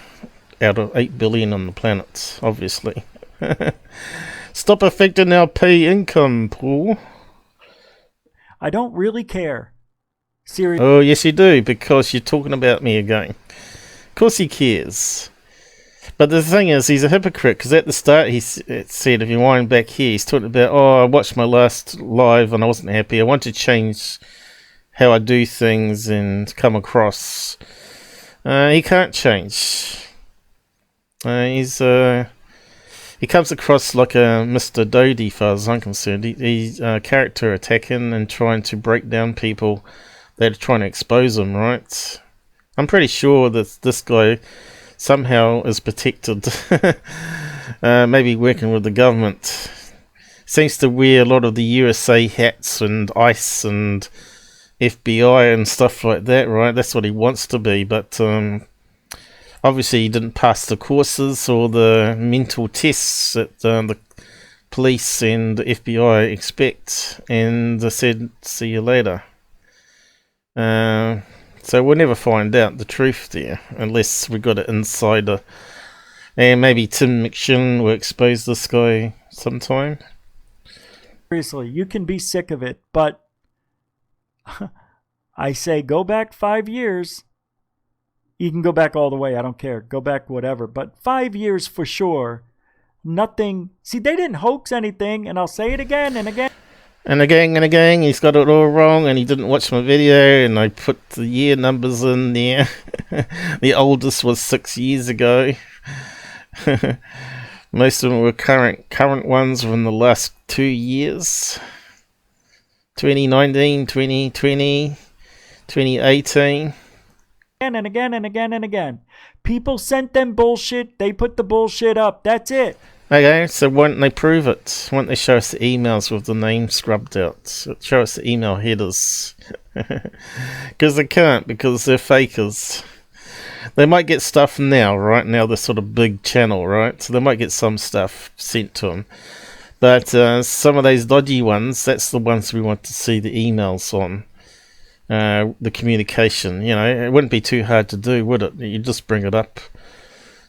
out of 8 billion on the planet, obviously. Stop affecting our pay income, Paul. I don't really care. Seriously. Oh, yes you do, because you're talking about me again. Of course he cares. But the thing is, he's a hypocrite, because at the start he said, if you wind back here, he's talking about, oh, I watched my last live and I wasn't happy. I want to change how I do things and come across. He can't change. He comes across like a Mr. Dodie, as far as I'm concerned. He's character attacking and trying to break down people that are trying to expose him, right? I'm pretty sure that this guy somehow is protected. Maybe working with the government. Seems to wear a lot of the USA hats and ICE and FBI and stuff like that, right? That's what he wants to be, but obviously he didn't pass the courses or the mental tests that the police and the FBI expect, and they said, see you later. So we'll never find out the truth there, unless we got an insider. And maybe Tim McShin will expose this guy sometime. Seriously, you can be sick of it, but I say go back 5 years. You can go back all the way. I don't care. Go back whatever. But 5 years for sure. Nothing. See, they didn't hoax anything, and I'll say it again and again. And again, he's got it all wrong, and he didn't watch my video, and I put the year numbers in there. The oldest was 6 years ago. Most of them were current ones from the last 2 years. 2019, 2020, 2018. And again and again and again. People sent them bullshit. They put the bullshit up. That's it. Okay, so why don't they prove it? Why don't they show us the emails with the name scrubbed out? Show us the email headers. Because they can't, because they're fakers. They might get stuff now, right? Now they're sort of big channel, right? So they might get some stuff sent to them. But some of those dodgy ones, that's the ones we want to see the emails on. The communication, you know, it wouldn't be too hard to do, would it? You just bring it up.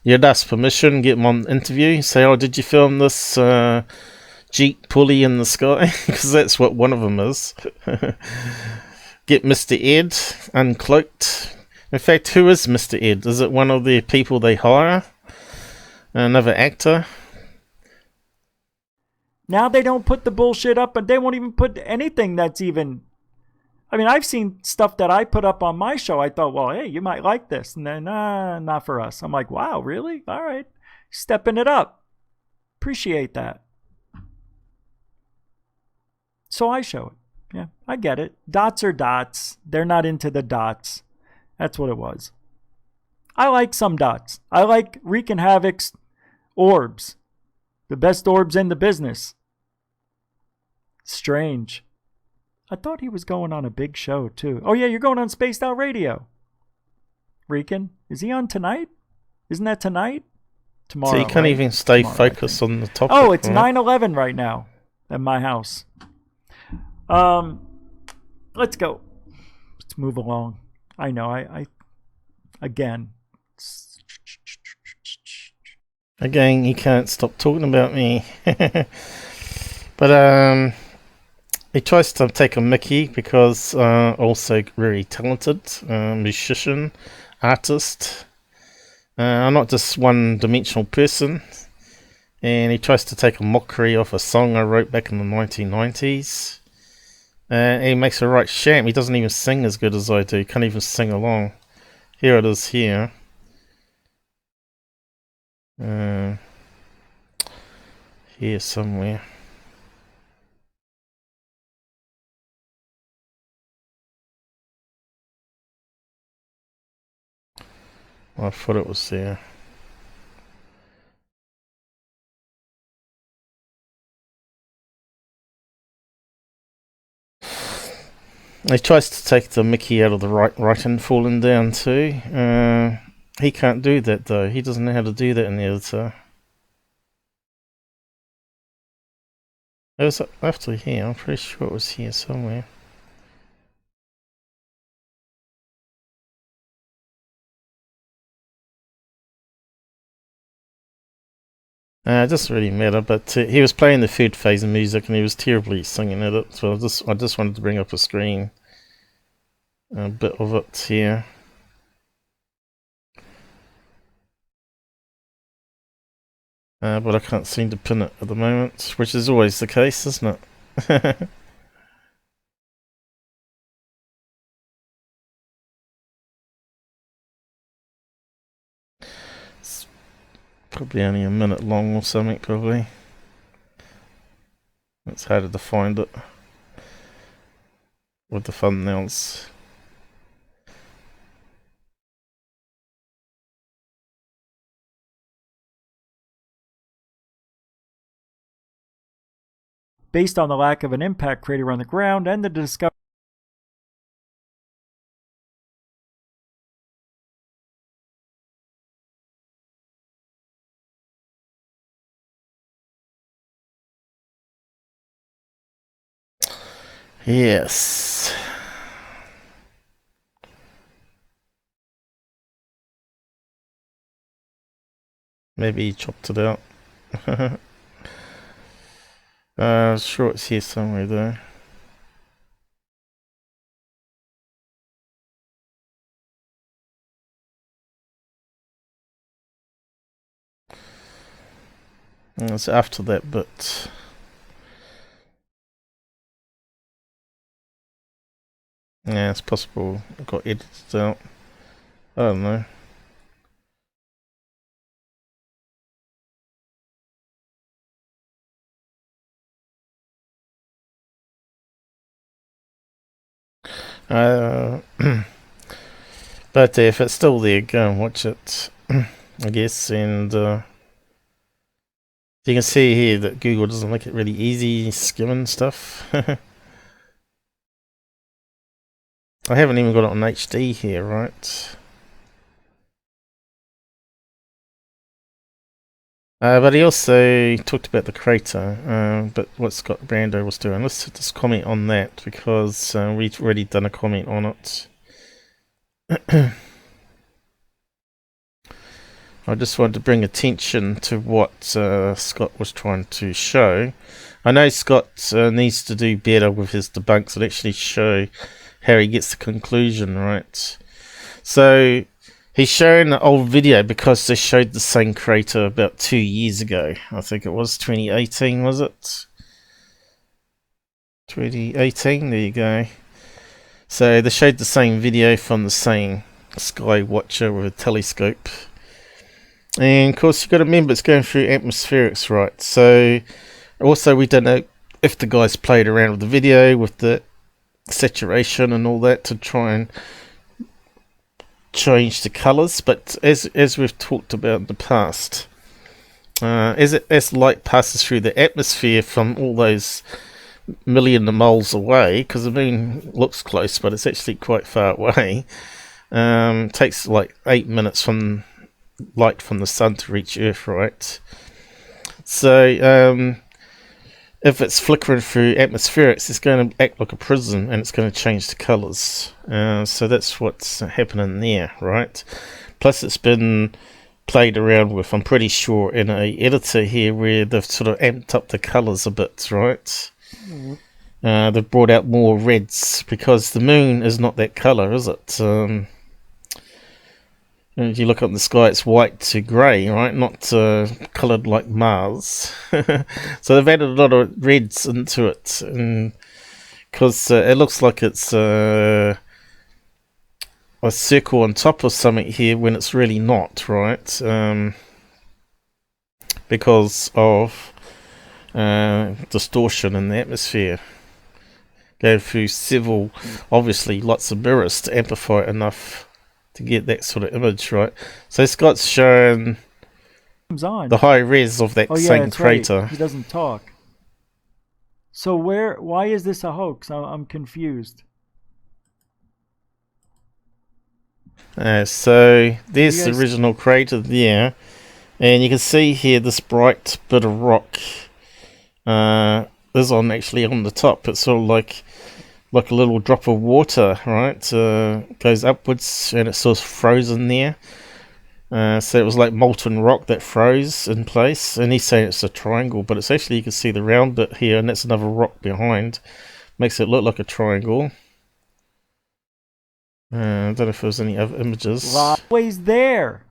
You'd ask permission, get them on interview, say, oh, did you film this Jeep pulley in the sky? Because that's what one of them is. Get Mr. Ed uncloaked. In fact, who is Mr. Ed? Is it one of the people they hire? Another actor? Now they don't put the bullshit up, and they won't even put anything that's even... I mean, I've seen stuff that I put up on my show. I thought, well, hey, you might like this. And then, not for us. I'm like, wow, really? All right. Stepping it up. Appreciate that. So I show it. Yeah, I get it. Dots are dots. They're not into the dots. That's what it was. I like some dots. I like wreaking havoc's orbs. The best orbs in the business. Strange. I thought he was going on a big show, too. Oh, yeah, you're going on Spaced Out Radio. Rican, is he on tonight? Isn't that tonight? Tomorrow. So you can't even stay focused on the topic. Oh, it's right? 9/11 right now at my house. Let's go. Let's move along. I know, again. Again, you can't stop talking about me. But, he tries to take a mickey because also very talented musician, artist. I'm not just one-dimensional person. And he tries to take a mockery off a song I wrote back in the 1990s. He makes a right sham. He doesn't even sing as good as I do. He can't even sing along. Here it is here. Here somewhere. I thought it was there. He tries to take the mickey out of the right and falling down too. He can't do that though. He doesn't know how to do that in the editor. It was after here. I'm pretty sure it was here somewhere. It doesn't really matter, but he was playing the third phase of music and he was terribly singing at it, so I just wanted to bring up a screen. A bit of it here. But I can't seem to pin it at the moment, which is always the case, isn't it? It's probably only a minute long or something, probably. It's harder to find it with the thumbnails. Based on the lack of an impact crater on the ground and the discovery. Yes. Maybe he chopped it out. Sure it's here somewhere though. It's after that bit. Yeah, it's possible it got edited out. I don't know. But if it's still there, go and watch it, I guess. And you can see here that Google doesn't make it really easy skimming stuff. I haven't even got it on HD here, right? But he also talked about the crater, but what Scott Brando was doing. Let's just comment on that, because we've already done a comment on it. I just wanted to bring attention to what Scott was trying to show. I know Scott needs to do better with his debunks and actually show how he gets the conclusion, right? So he's showing an old video because they showed the same crater about 2 years ago. I think it was 2018, was it? 2018, there you go. So they showed the same video from the same sky watcher with a telescope. And of course, you've got to remember it's going through atmospherics, right? So also, we don't know if the guys played around with the video, with the saturation and all that to try and change the colours. But as we've talked about in the past, as light passes through the atmosphere from all those million of miles away, because the moon looks close, but it's actually quite far away. Takes like 8 minutes from light from the sun to reach Earth, right? So if it's flickering through atmospherics, it's going to act like a prism and it's going to change the colours. So that's what's happening there, right? Plus it's been played around with, I'm pretty sure, in a editor here where they've sort of amped up the colours a bit, right? They've brought out more reds because the moon is not that colour, is it? If you look up in the sky, it's white to grey, right? Not coloured like Mars. So they've added a lot of reds into it, because it looks like it's a circle on top of something here when it's really not, right? Because of distortion in the atmosphere. Go through several, obviously, lots of mirrors to amplify it enough to get that sort of image, right? So Scott's shown the high res of that same crater. Right. He doesn't talk. So why is this a hoax? I'm confused. So there's the original crater there, and you can see here this bright bit of rock is actually on the top. It's sort of like a little drop of water, right? Goes upwards and it's sort of frozen there. So it was like molten rock that froze in place, and he's saying it's a triangle, but it's actually, you can see the round bit here, and that's another rock behind. Makes it look like a triangle. I don't know if there's any other images. Always there.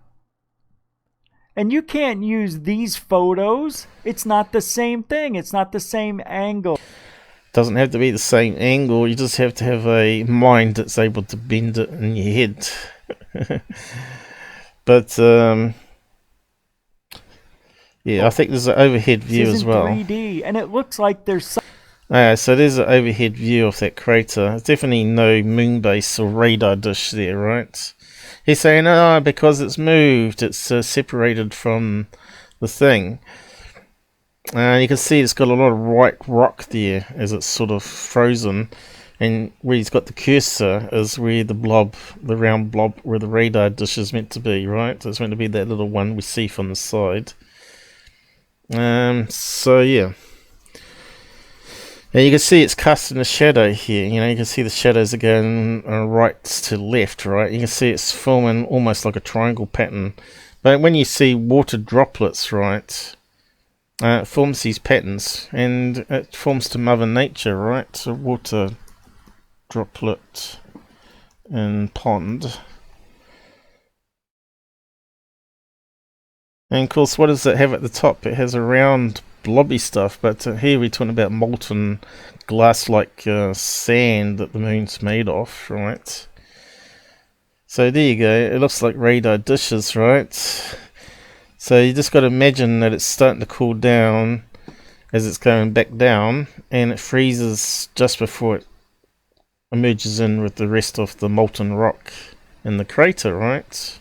And you can't use these photos. It's not the same thing. It's not the same angle. Doesn't have to be the same angle, you just have to have a mind that's able to bend it in your head. But yeah, I think there's an overhead view as well. 3D, and it looks like there's some... So there's an overhead view of that crater. There's definitely no moon base or radar dish there, right? He's saying, oh, because it's moved, it's separated from the thing. You can see it's got a lot of white rock there as it's sort of frozen, and where he's got the cursor is where the round blob where the radar dish is meant to be, right? It's meant to be that little one we see from the side. So yeah. Now you can see it's casting a shadow here. You know, you can see the shadows are going right to left, right? You can see it's forming almost like a triangle pattern. But when you see water droplets, right, it forms these patterns, and it forms to Mother Nature, right? So water droplet in pond. And of course, what does it have at the top? It has a round blobby stuff, but here we're talking about molten glass-like sand that the moon's made of, right? So there you go. It looks like radar dishes, right? So you just got to imagine that it's starting to cool down as it's going back down, and it freezes just before it emerges in with the rest of the molten rock in the crater, right?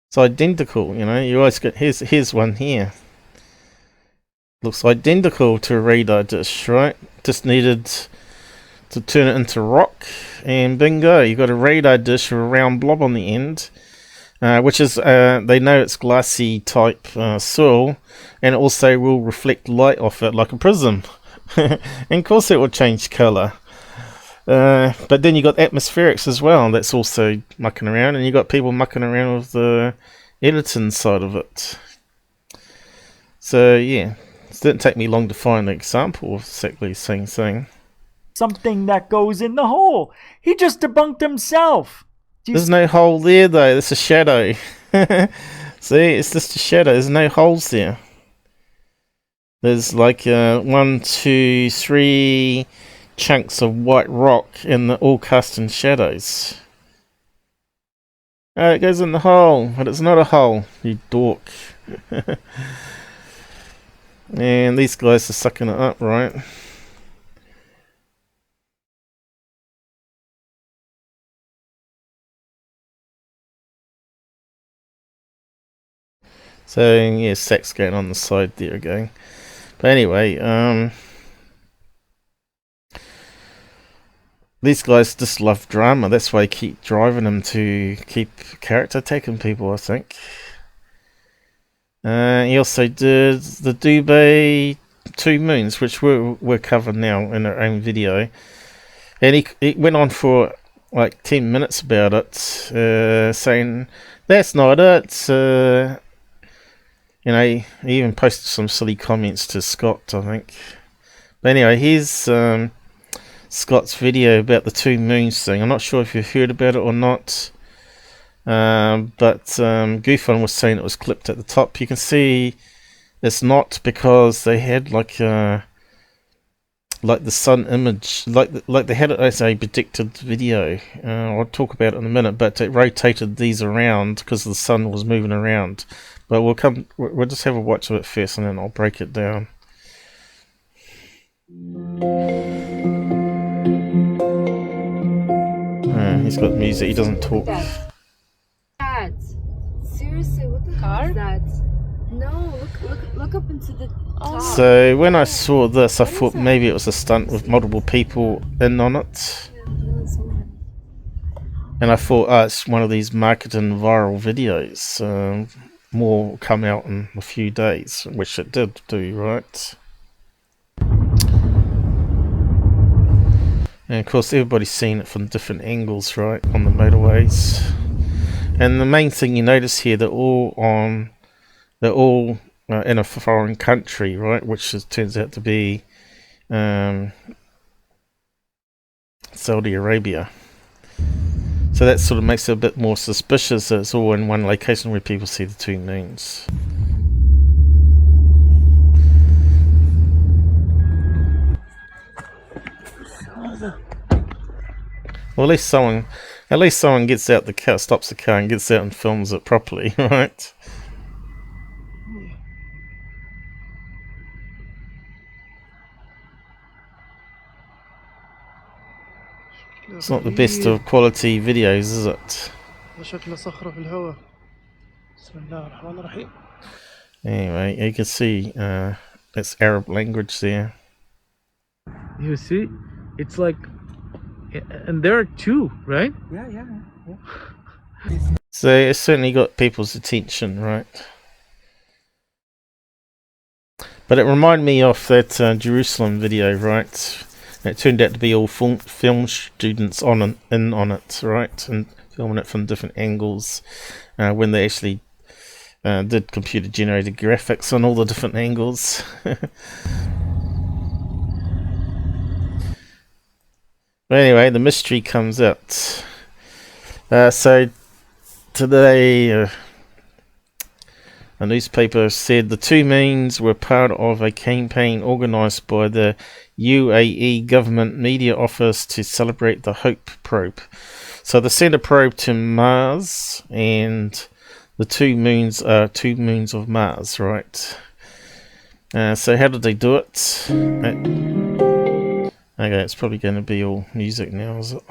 It's identical, you know. You always get here's one here. Looks identical to a radar dish, right? Just needed to turn it into rock, and bingo, you got a radar dish with a round blob on the end, which is they know it's glassy type soil, and it also will reflect light off it like a prism. And of course, it will change color. But then you got atmospherics as well. That's also mucking around, and you got people mucking around with the editing side of it. So yeah, it didn't take me long to find an example of exactly the same thing. Something that goes in the hole. He just debunked himself. There's no hole there though. It's a shadow. See, it's just a shadow. There's no holes there. There's like 1, 2, 3 chunks of white rock, and they're all cast in shadows. Oh, it goes in the hole, but it's not a hole, you dork. And these guys are sucking it up, right? So yeah, sex going on the side there again. But anyway, these guys just love drama. That's why I keep driving them to keep character attacking people, I think. He also did the Dubai 2moons, which we're covering now in our own video. And he went on for like 10 minutes about it, saying, that's not it. You know, he even posted some silly comments to Scott, I think. But anyway, here's Scott's video about the 2moons thing. I'm not sure if you've heard about it or not. But GUFON was saying it was clipped at the top. You can see it's not, because they had like the sun image, like they had it as a predicted video. I'll talk about it in a minute, but it rotated these around because the sun was moving around. But we'll just have a watch of it first, and then I'll break it down. He's got music. He doesn't talk. That. Seriously, what the hell is that? No, look up into the top. So when I saw this, I thought maybe it was a stunt with multiple people in on it. And I thought, oh, it's one of these marketing viral videos. More will come out in a few days, which it did do, right? And of course, everybody's seen it from different angles, right, on the motorways. And the main thing you notice here, they're all in a foreign country, right, which turns out to be Saudi Arabia. So that sort of makes it a bit more suspicious that it's all in one location where people see the 2moons. Well, at least someone gets out the car, stops the car, and gets out and films it properly, right? It's not the best of quality videos, is it? Anyway, you can see it's Arab language there. You see, it's like, and there are two, right? Yeah. So it's certainly got people's attention, right? But it reminded me of that Jerusalem video, right? It turned out to be all film students in on it, right? And filming it from different angles when they actually did computer-generated graphics on all the different angles. But anyway, the mystery comes out. So today, a newspaper said the 2moons were part of a campaign organised by the UAE government media office to celebrate the Hope probe. So they sent a probe to Mars, and the 2moons are 2 moons of Mars, right? So how did they do it? Okay, it's probably going to be all music now, is it?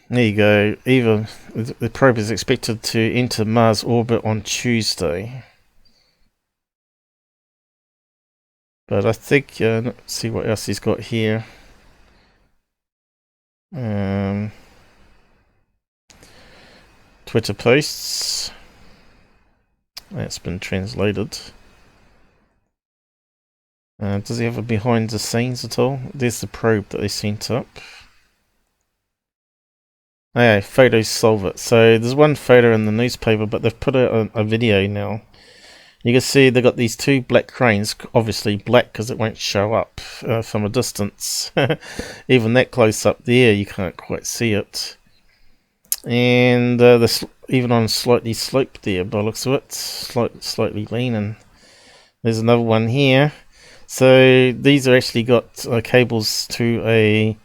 There you go. The probe is expected to enter Mars orbit on Tuesday. But I think, let's see what else he's got here. Twitter posts. That's been translated. Does he have a behind the scenes at all? There's the probe that they sent up. Okay, photos solve it. So there's one photo in the newspaper, but they've put out a video now. You can see they've got these 2 black cranes, obviously black because it won't show up from a distance. Even that close up there, you can't quite see it. And even on slightly sloped there by the looks of it, slightly lean. And there's another one here. So these are actually got cables to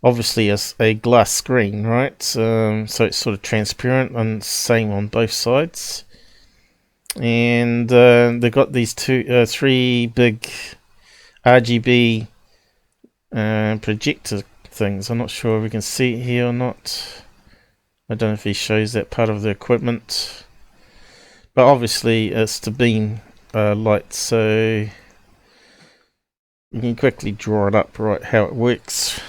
obviously a glass screen, right? So it's sort of transparent and same on both sides. And they've got these 3 big RGB projector things. I'm not sure if we can see it here or not. I don't know if he shows that part of the equipment. But obviously it's to beam light, so you can quickly draw it up, right, how it works.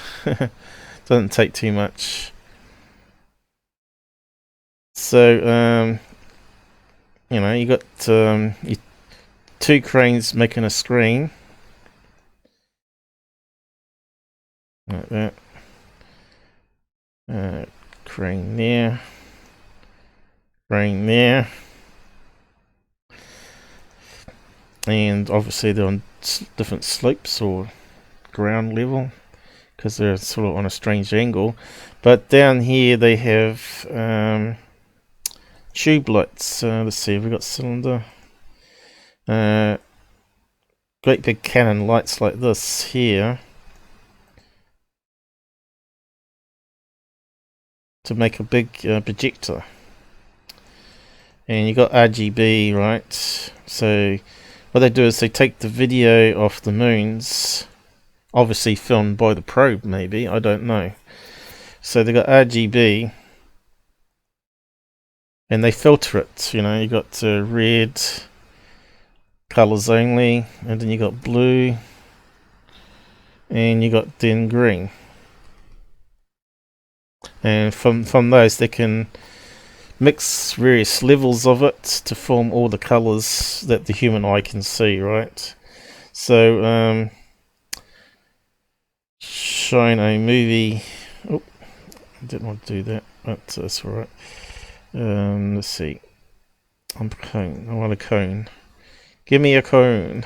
Doesn't take too much. So you know, you got 2 cranes making a screen like that. Crane there, crane there, and obviously they're on different slopes or ground level because they're sort of on a strange angle. But down here they have tube lights. Let's see, we've got cylinder, great big cannon lights like this here to make a big projector. And you got RGB, right? So what they do is they take the video off the moons, obviously filmed by the probe, maybe, I don't know. So they got RGB and they filter it. You know, you got red colors only, and then you got blue, and you got then green. And from those they can mix various levels of it to form all the colors that the human eye can see, right? So showing a movie. Oh, I didn't want to do that, but that's alright. Let's see. I want a cone. Give me a cone.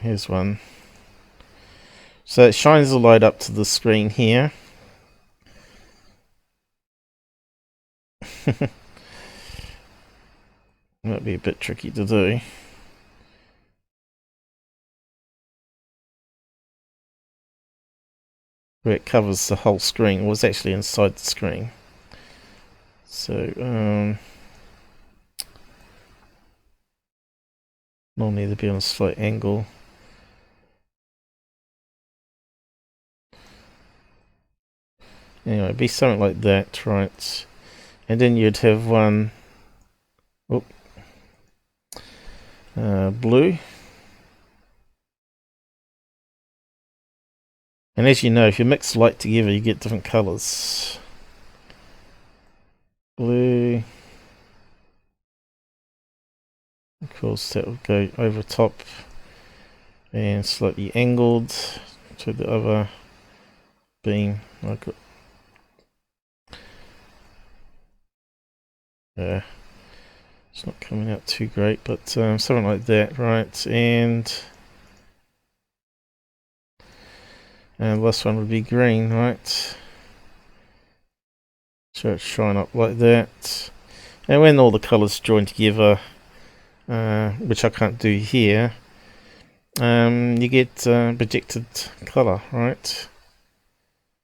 Here's one. So it shines the light up to the screen here. Might be a bit tricky to do. Where it covers the whole screen. Well, it's actually inside the screen. So, normally they'd be on a slight angle. Anyway, it'd be something like that, right? And then you'd have one, blue. And as you know, if you mix light together, you get different colors. Blue. Of course, that would go over top and slightly angled to the other beam. Yeah, it's not coming out too great, but something like that, right? And And this one would be green, right? So it's shine up like that. And when all the colours join together, which I can't do here, you get projected colour, right?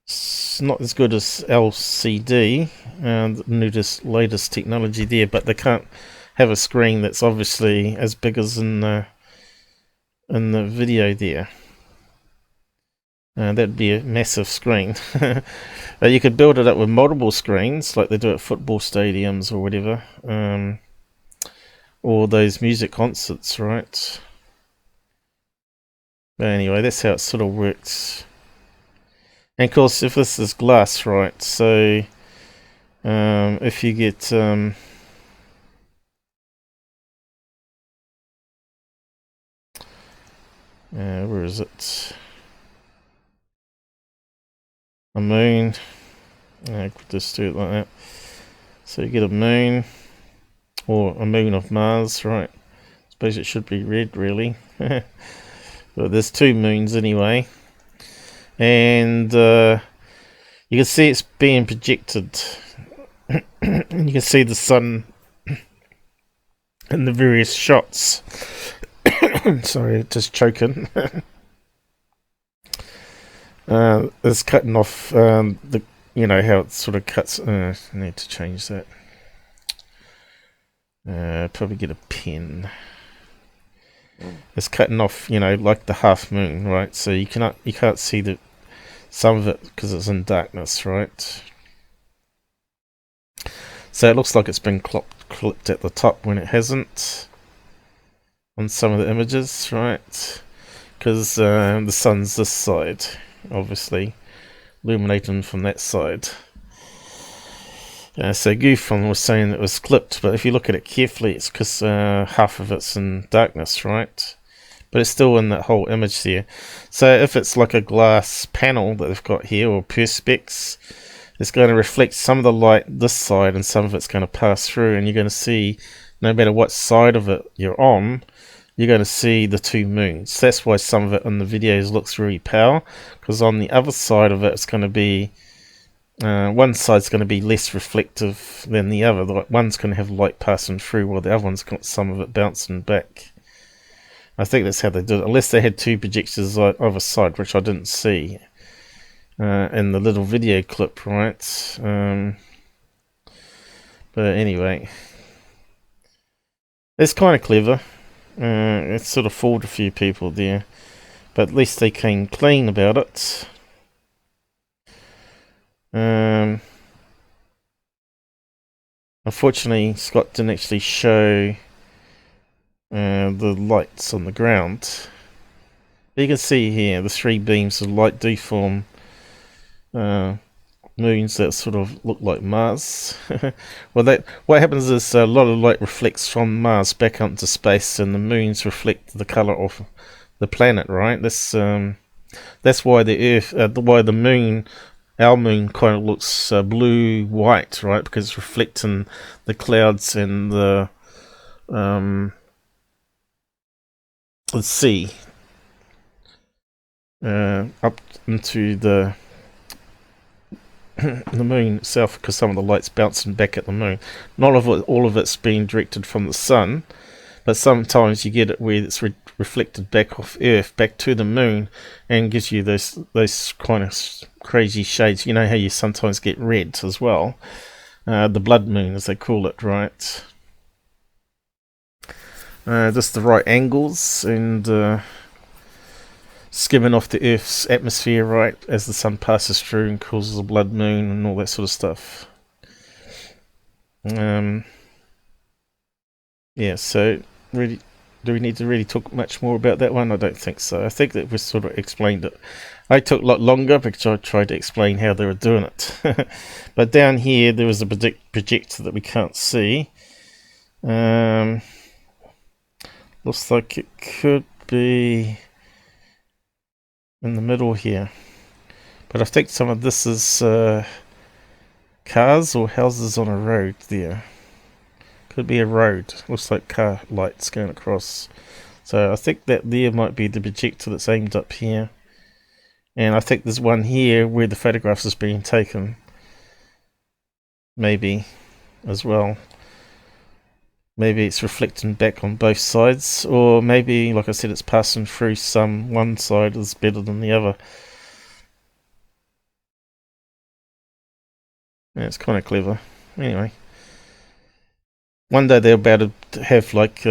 It's not as good as LCD and the latest technology there, but they can't have a screen that's obviously as big as in the video there. That'd be a massive screen. You could build it up with multiple screens, like they do at football stadiums or whatever, or those music concerts, right? But anyway, that's how it sort of works. And of course, if this is glass, right? So if you get where is it? A moon. I could just do it like that. So you get a moon, or a moon of Mars, right? I suppose it should be red, really. But there's 2 moons anyway. And you can see it's being projected. And you can see the sun in the various shots. Sorry, just choking. It's cutting off the, you know, how it sort of cuts. I need to change that. Probably get a pen. It's cutting off, you know, like the half moon, right? So you can't see some of it because it's in darkness, right? So it looks like it's been clipped at the top when it hasn't on some of the images, right? Because the sun's this side, obviously, illuminating from that side. So GUFON was saying it was clipped, but if you look at it carefully, it's because half of it's in darkness, right? But it's still in that whole image there. So if it's like a glass panel that they've got here, or perspex, it's going to reflect some of the light this side, and some of it's going to pass through, and you're going to see, no matter what side of it you're on, you're going to see the 2 moons. That's why some of it in the videos looks very pale, because on the other side of it, it's going to be one side's going to be less reflective than the other. One's going to have light passing through, while the other one's got some of it bouncing back. I think that's how they did it, unless they had 2 projectors either side, which I didn't see in the little video clip, right? But anyway, it's kind of clever. It sort of fooled a few people there, but at least they came clean about it. Unfortunately, Scott didn't actually show the lights on the ground. You can see here the 3 beams of light do form moons that sort of look like Mars. Well, what happens is a lot of light reflects from Mars back up into space, and the moons reflect the color of the planet, right? That's why the Earth, why the moon, our moon, kind of looks blue-white, right? Because it's reflecting the clouds and the sea up into the moon itself, because some of the light's bouncing back at the moon. Not all of it's being directed from the sun, but sometimes you get it where it's reflected back off Earth back to the moon, and gives you those kind of crazy shades. You know how you sometimes get red as well, the blood moon as they call it, right? Just the right angles, and skimming off the Earth's atmosphere, right, as the sun passes through and causes a blood moon and all that sort of stuff. Yeah, so really, do we need to really talk much more about that one? I don't think so. I think that we sort of explained it. I took a lot longer because I tried to explain how they were doing it. But down here, there was a projector that we can't see. Looks like it could be in the middle here, but I think some of this is cars or houses on a road there. Could be a road. Looks like car lights going across. So I think that there might be the projector that's aimed up here, And I think there's one here where the photographs is being taken. Maybe as well. Maybe it's reflecting back on both sides, or maybe, like I said, it's passing through one side is better than the other. Yeah, it's kind of clever. Anyway, one day they're about to have like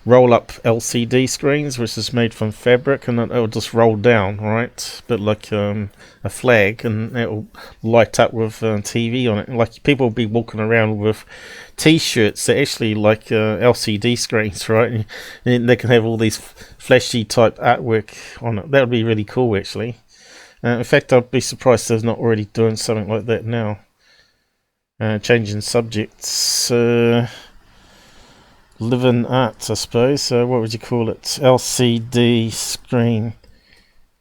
roll-up LCD screens, which is made from fabric, and it'll just roll down, right? A bit like a flag, and it'll light up with TV on it. Like people will be walking around with T-shirts that actually like LCD screens, right? And they can have all these flashy type artwork on it. That would be really cool, actually. In fact, I'd be surprised they're not already doing something like that now. Changing subjects. Living art, I suppose. So what would you call it? LCD screen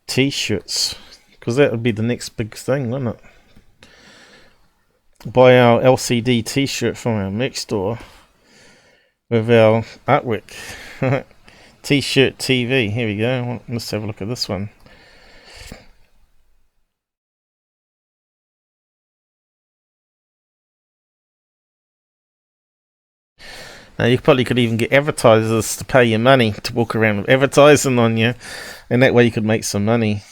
T-shirts, because that would be the next big thing, wouldn't it? Buy our LCD T-shirt from our Mac store with our artwork. T-shirt TV. Here we go. Let's have a look at this one. Now, you probably could even get advertisers to pay you money to walk around with advertising on you, and that way you could make some money.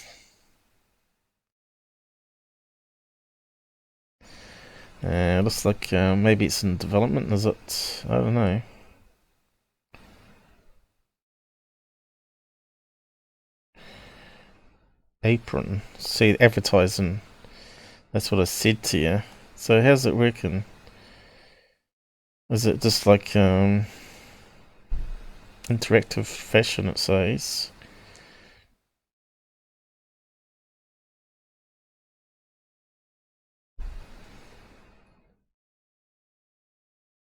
Looks like maybe it's in development, is it? I don't know. Apron. See, advertising. That's what I said to you. So how's it working? Is it just like interactive fashion, it says?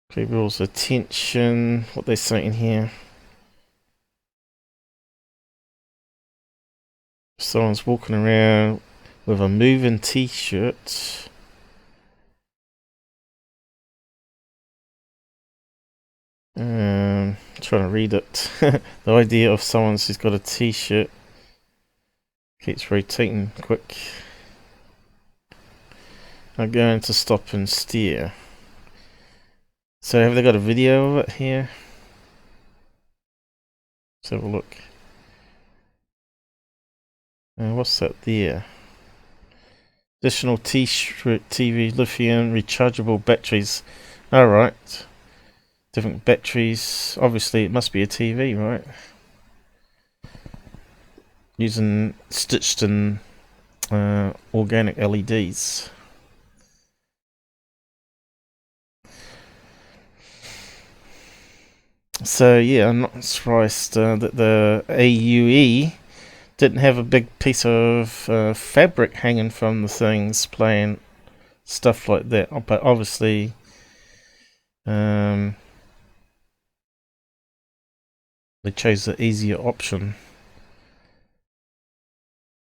People's attention. What they're saying here. Someone's walking around with a moving T-shirt. Trying to read it. The idea of someone who's got a T-shirt keeps rotating quick. I'm going to stop and steer. So have they got a video of it here? Let's have a look. What's that there? Additional T-shirt TV lithium rechargeable batteries. Alright. Different batteries. Obviously it must be a TV, right? Using stitched in organic LEDs. So yeah, I'm not surprised that the AUE didn't have a big piece of fabric hanging from the things playing stuff like that, but obviously they chose the easier option.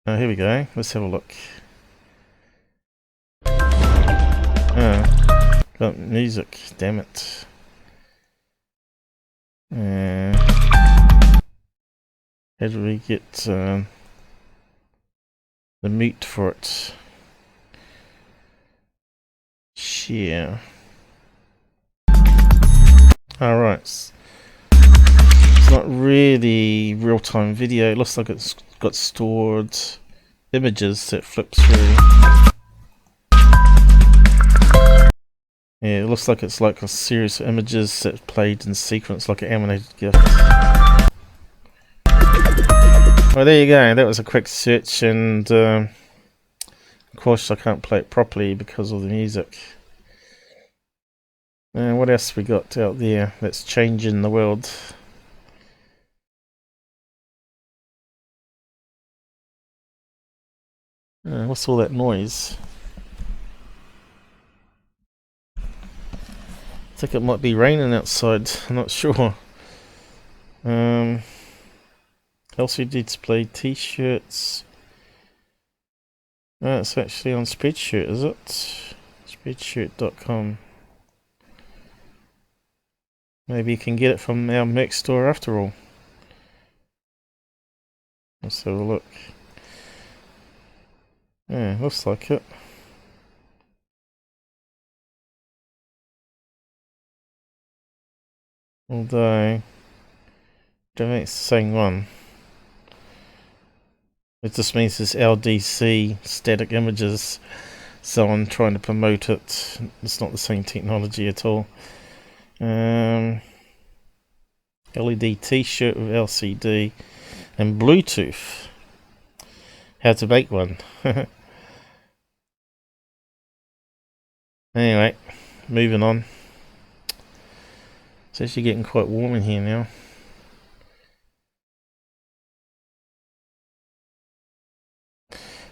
Here we go. Let's have a look. Got music. Damn it. How do we get the mute for it? Share. Alright. It's not really real-time video. It looks like it's got stored images that flip through. Yeah, it looks like it's like a series of images that played in sequence like an animated GIF. Well, there you go. That was a quick search, and of course I can't play it properly because of the music. What else we got out there that's changing the world? What's all that noise? I think it might be raining outside. I'm not sure. LCD display T-shirts. It's actually on Spreadshirt, is it? Spreadshirt.com. Maybe you can get it from our Mac store after all. Let's have a look. Yeah, looks like it. Although, I don't think it's the same one. It just means it's LDC, static images. So I'm trying to promote it. It's not the same technology at all. LED t-shirt with LCD and Bluetooth. How to make one. Anyway, moving on. It's actually getting quite warm in here now.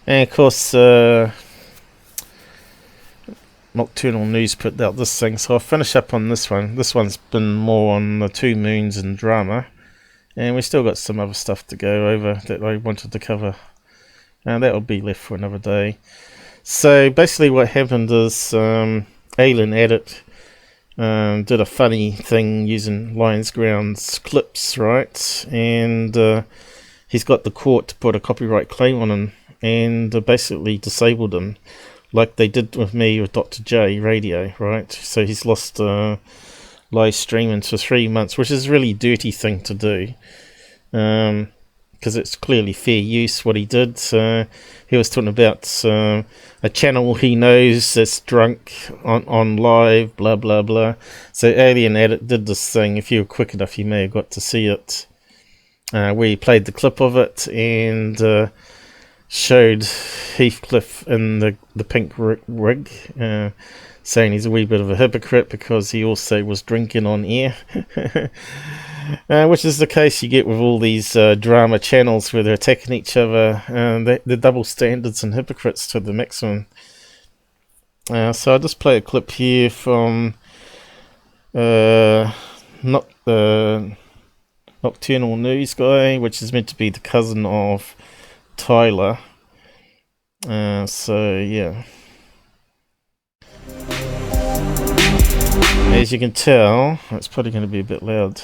And of course, Nocturnal News put out this thing, so I'll finish up on this one. This one's been more on the 2moons and drama, and we still got some other stuff to go over that I wanted to cover, and that'll be left for another day. So basically what happened is Alien Edit did a funny thing using Lions Grounds clips, right? And he's got the court to put a copyright claim on him, and basically disabled him, like they did with me with Dr. J Radio, right? So he's lost live streaming for 3 months, which is a really dirty thing to do, because it's clearly fair use what he did. He was talking about a channel he knows that's drunk on live, blah blah blah. So Alien Edit did this thing. If you were quick enough, you may have got to see it, where he played the clip of it and showed Heathcliff in the pink rig, saying he's a wee bit of a hypocrite because he also was drinking on air. Which is the case you get with all these drama channels where they're attacking each other. They're double standards and hypocrites to the maximum. So I'll just play a clip here from Nocturnal News guy, which is meant to be the cousin of Tyler. So yeah. As you can tell, it's probably going to be a bit loud.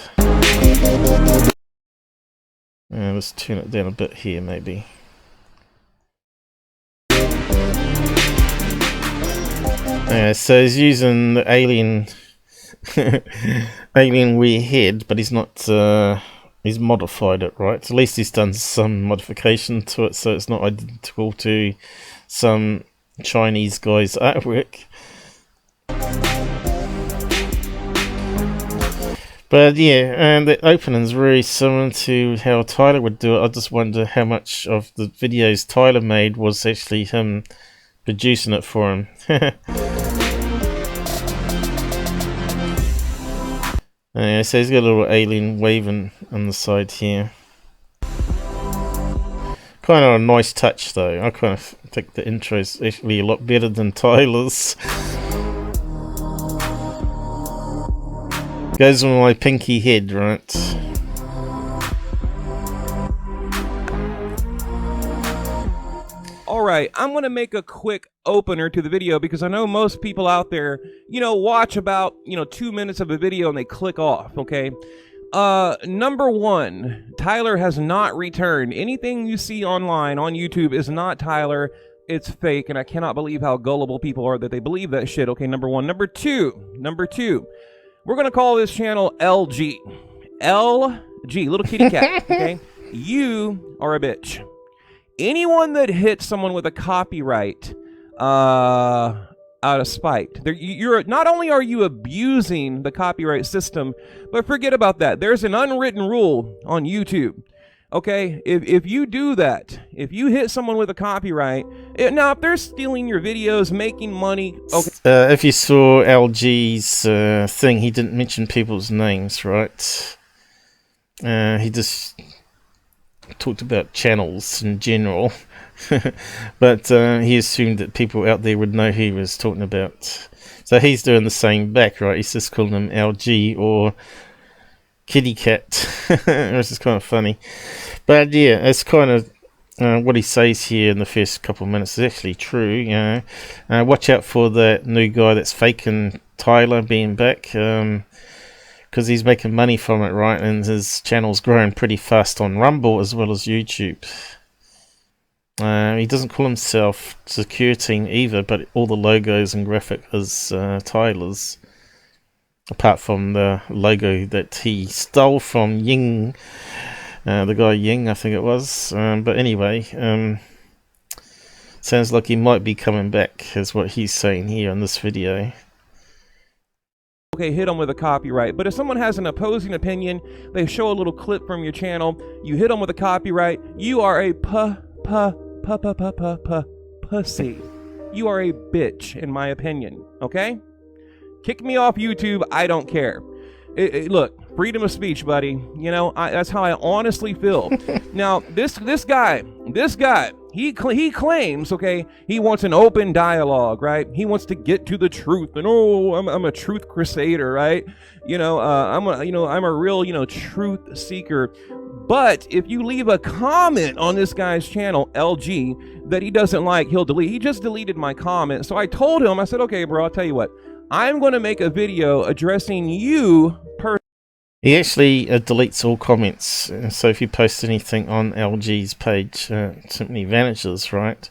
Let's turn it down a bit here, maybe. So he's using the alien Alienware head, but he's not. He's modified it, right? At least he's done some modification to it, so it's not identical to some Chinese guy's artwork. But yeah, and the opening's very similar to how Tyler would do it. I just wonder how much of the videos Tyler made was actually him producing it for him. Yeah, so he's got a little alien waving on the side here. Kind of a nice touch though. I kind of think the intro is actually a lot better than Tyler's. Goes on my pinky head, right? Alright, I'm going to make a quick opener to the video because I know most people out there, watch about, 2 minutes of a video and they click off, okay? Number one, Tyler has not returned. Anything you see online on YouTube is not Tyler. It's fake, and I cannot believe how gullible people are that they believe that shit, okay? Number one. Number two. We're going to call this channel LG. LG, little kitty cat, okay? You are a bitch. Anyone that hits someone with a copyright out of spite, you're not only are you abusing the copyright system, but forget about that. There's an unwritten rule on YouTube. Okay, if you do that, if you hit someone with a copyright, now if they're stealing your videos, making money, okay. If you saw LG's thing, he didn't mention people's names, right? He just talked about channels in general, but he assumed that people out there would know who he was talking about. So he's doing the same back, right? He's just calling them LG or kitty cat, which is kind of funny. But yeah, it's kind of what he says here in the first couple of minutes is actually true. Watch out for that new guy that's faking Tyler being back, because he's making money from it, right? And his channel's growing pretty fast on Rumble as well as YouTube. He doesn't call himself Secureteam either, but all the logos and graphic is Tyler's. Apart from the logo that he stole from Ying, the guy Ying, I think it was. But anyway, sounds like he might be coming back, is what he's saying here in this video. Okay, hit them with a copyright. But if someone has an opposing opinion, they show a little clip from your channel, you hit them with a copyright, you are a pussy. You are a bitch, in my opinion, okay? Kick me off YouTube, I don't care. Look, freedom of speech, buddy. You know, that's how I honestly feel. Now, this guy, he claims, okay, he wants an open dialogue, right? He wants to get to the truth, and I'm a truth crusader, right? You know, I'm a real, truth seeker. But if you leave a comment on this guy's channel, LG, that he doesn't like, he'll delete. He just deleted my comment. So I told him, I said, okay, bro, I'll tell you what. I'm going to make a video addressing you personally. He actually deletes all comments, so if you post anything on LG's page, it simply vanishes, right?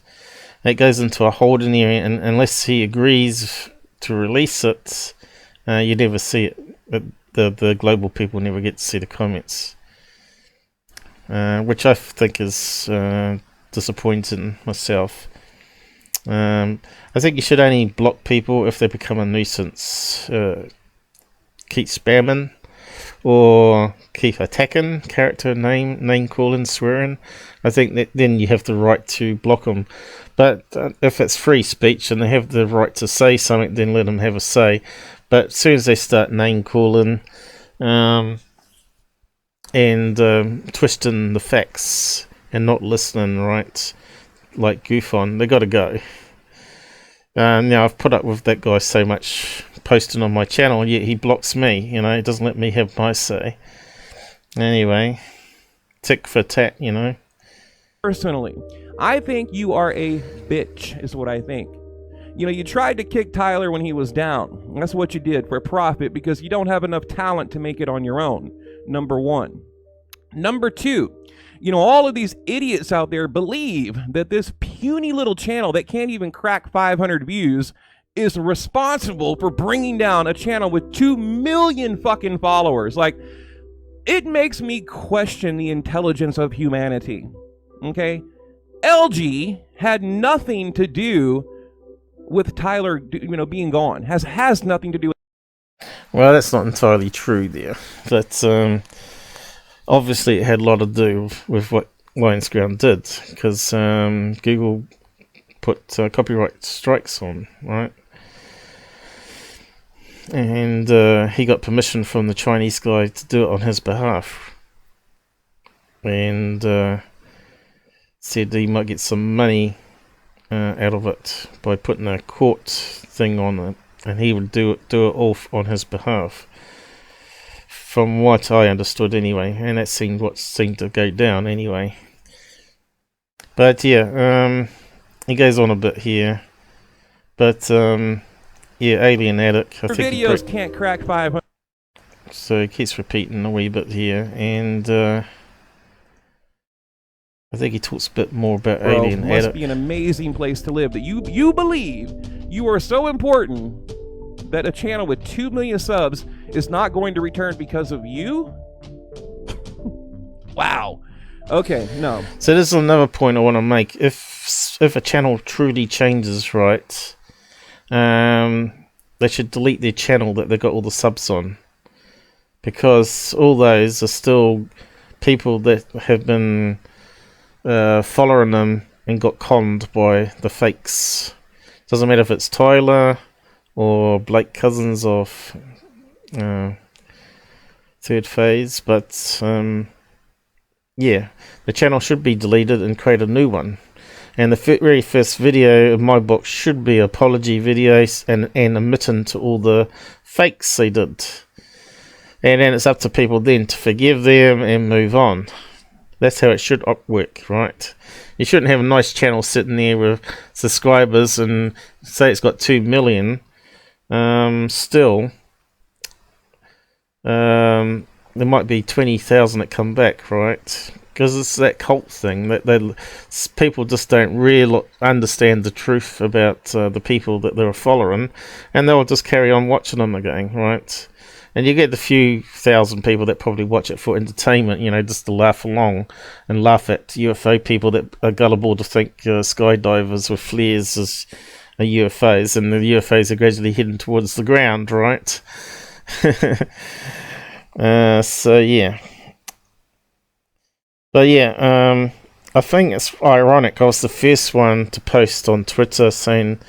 It goes into a holding area, and unless he agrees to release it, you never see it. The global people never get to see the comments, which I think is disappointing myself. I think you should only block people if they become a nuisance. Keep spamming or keep attacking, character name calling, swearing. I think that then you have the right to block them. But if it's free speech and they have the right to say something, then let them have a say. But as soon as they start name calling and twisting the facts and not listening, right, like GUFON, they got to go. Now I've put up with that guy so much posting on my channel, yet he blocks me. You know, he doesn't let me have my say. Anyway, tick for tat. You know. Personally, I think you are a bitch, is what I think. You know, you tried to kick Tyler when he was down. That's what you did for profit because you don't have enough talent to make it on your own. Number one. Number two. You know, all of these idiots out there believe that this puny little channel that can't even crack 500 views is responsible for bringing down a channel with 2 million fucking followers. Like, it makes me question the intelligence of humanity. Okay? LG had nothing to do with Tyler, being gone. Has nothing to do with... Well, that's not entirely true there. But, obviously, it had a lot to do with what Lionsground did, because Google put copyright strikes on, right? And he got permission from the Chinese guy to do it on his behalf. And said he might get some money out of it by putting a court thing on it, and he would do it all on his behalf. From what I understood anyway, and that seemed to go down anyway. But yeah, he goes on a bit here. But yeah, Alien Addict, I think videos can't crack 500. So he keeps repeating a wee bit here, and I think he talks a bit more about Alien Addict. Must be an amazing place to live. That you believe you are so important that a channel with 2 million subs is not going to return because of you? Wow. Okay, no. So this is another point I want to make. If a channel truly changes, right, they should delete their channel that they got all the subs on, because all those are still people that have been following them and got conned by the fakes. Doesn't matter if it's Tyler or Blake Cousins of Third Phase, but yeah, the channel should be deleted and create a new one. And the very first video of my book should be apology videos and admitting to all the fakes they did. And then it's up to people then to forgive them and move on. That's how it should work, right? You shouldn't have a nice channel sitting there with subscribers and say it's got 2 million. Still, there might be 20,000 that come back, right? Because it's that cult thing that people just don't really understand the truth about the people that they're following, and they'll just carry on watching them again, right? And you get the few thousand people that probably watch it for entertainment, you know, just to laugh along and laugh at UFO people that are gullible to think skydivers with flares are UFOs, and the UFOs are gradually heading towards the ground, right? So yeah. But yeah, I think it's ironic. I was the first one to post on Twitter saying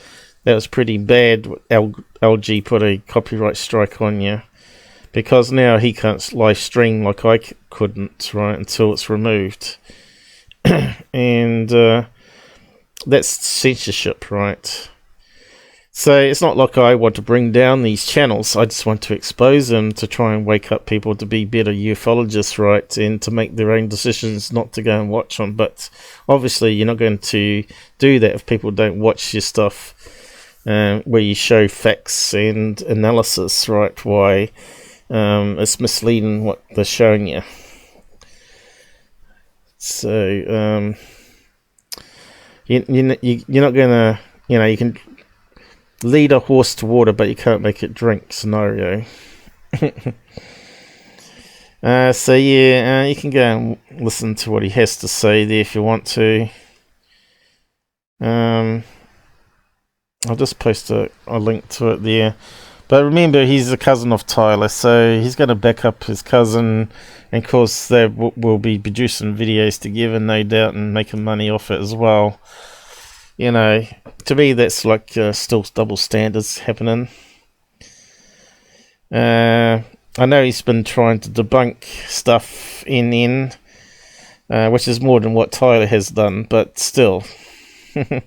that was pretty bad. LG put a copyright strike on you, because now he can't live stream like I couldn't, right, until it's removed. And that's censorship, right? So it's not like I want to bring down these channels. I just want to expose them to try and wake up people to be better ufologists, right, and to make their own decisions not to go and watch them. But obviously you're not going to do that if people don't watch your stuff where you show facts and analysis, right, why it's misleading what they're showing you. So you're not going to, you know, you can lead a horse to water, but you can't make it drink scenario. So yeah, you can go and listen to what he has to say there if you want to. I'll just post a link to it there. But remember, he's a cousin of Tyler, so he's going to back up his cousin, and of course they will be producing videos together, no doubt, and making money off it as well. You know, to me that's like still double standards happening. I know he's been trying to debunk stuff which is more than what Tyler has done, but still. You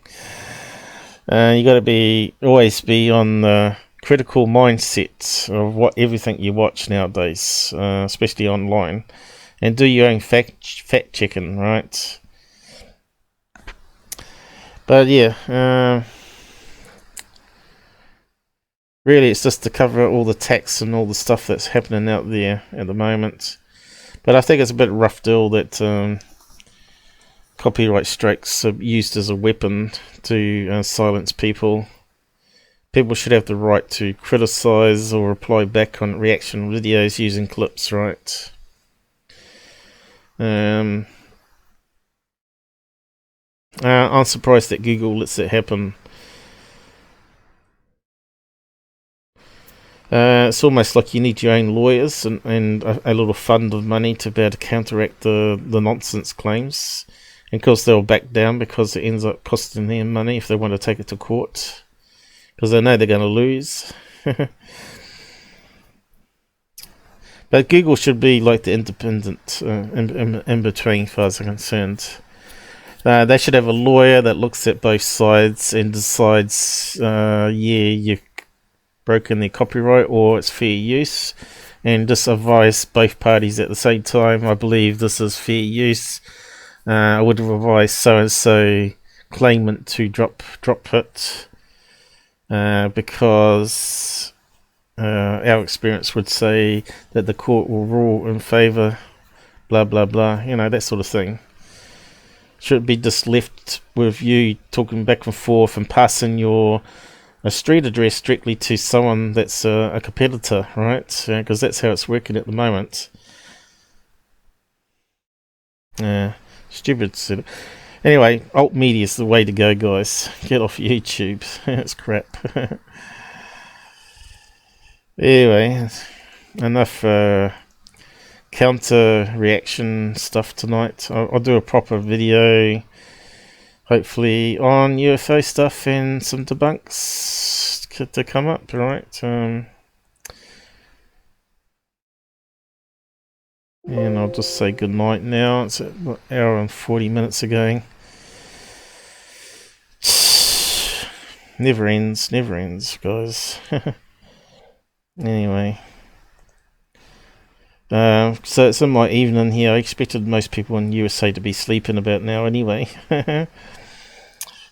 got to always be on the critical mindset of everything you watch nowadays, especially online, and do your own fact checking, right? But yeah, really it's just to cover all the tax and all the stuff that's happening out there at the moment. But I think it's a bit rough deal that copyright strikes are used as a weapon to silence people. People should have the right to criticize or reply back on reaction videos using clips, right? I'm surprised that Google lets it happen. It's almost like you need your own lawyers and a little fund of money to be able to counteract the nonsense claims. And of course they'll back down because it ends up costing them money if they want to take it to court, because they know they're going to lose. But Google should be like the independent in between, as far as I'm concerned. They should have a lawyer that looks at both sides and decides, yeah, you've broken their copyright or it's fair use, and just advise both parties at the same time. I believe this is fair use. I would advise so-and-so claimant to drop it, because our experience would say that the court will rule in favour, blah blah blah, you know, that sort of thing. Should be just left with you talking back and forth and passing a street address directly to someone that's a competitor, right? Because that's how it's working at the moment. Stupid. Anyway, alt media is the way to go, guys. Get off YouTube. It's crap. Anyway, enough counter reaction stuff tonight. I'll do a proper video, hopefully, on UFO stuff and some debunks to come up, right? And I'll just say good night now. It's an hour and 40 minutes ago. Never ends, guys. Anyway. So it's in my evening here. I expected most people in USA to be sleeping about now anyway.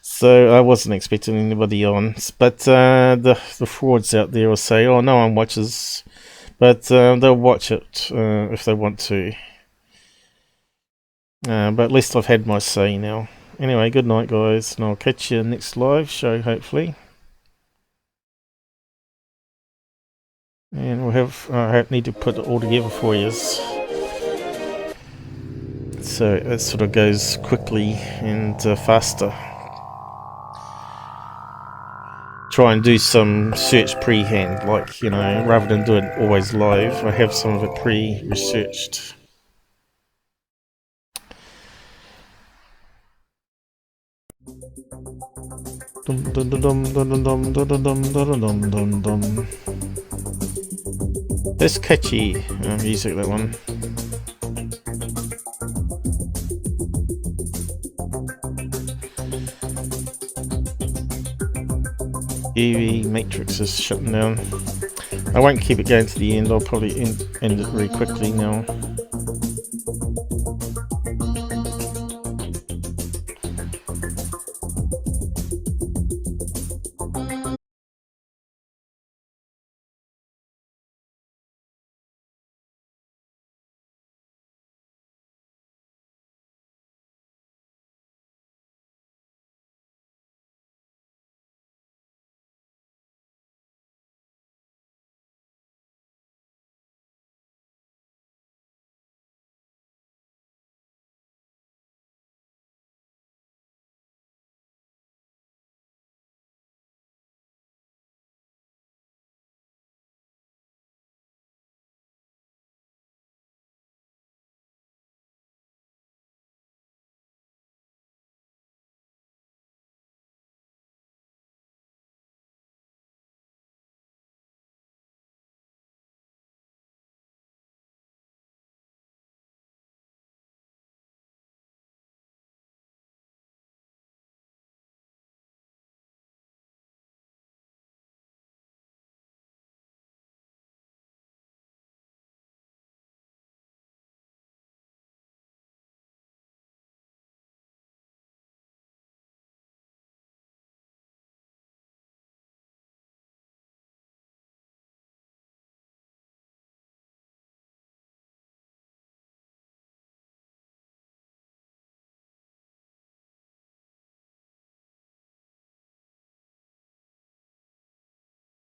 So I wasn't expecting anybody on. But the frauds out there will say, oh, no one watches But they'll watch it if they want to. But at least I've had my say now. Anyway, good night, guys, and I'll catch you next live show, hopefully. And we'll have. I need to put it all together for you, so it sort of goes quickly and faster. Try and do some search pre-hand, like, you know, rather than do it always live. I have some of it pre-researched. That's catchy music, that one. UV Matrix is shutting down. I won't keep it going to the end. I'll probably end it very quickly now.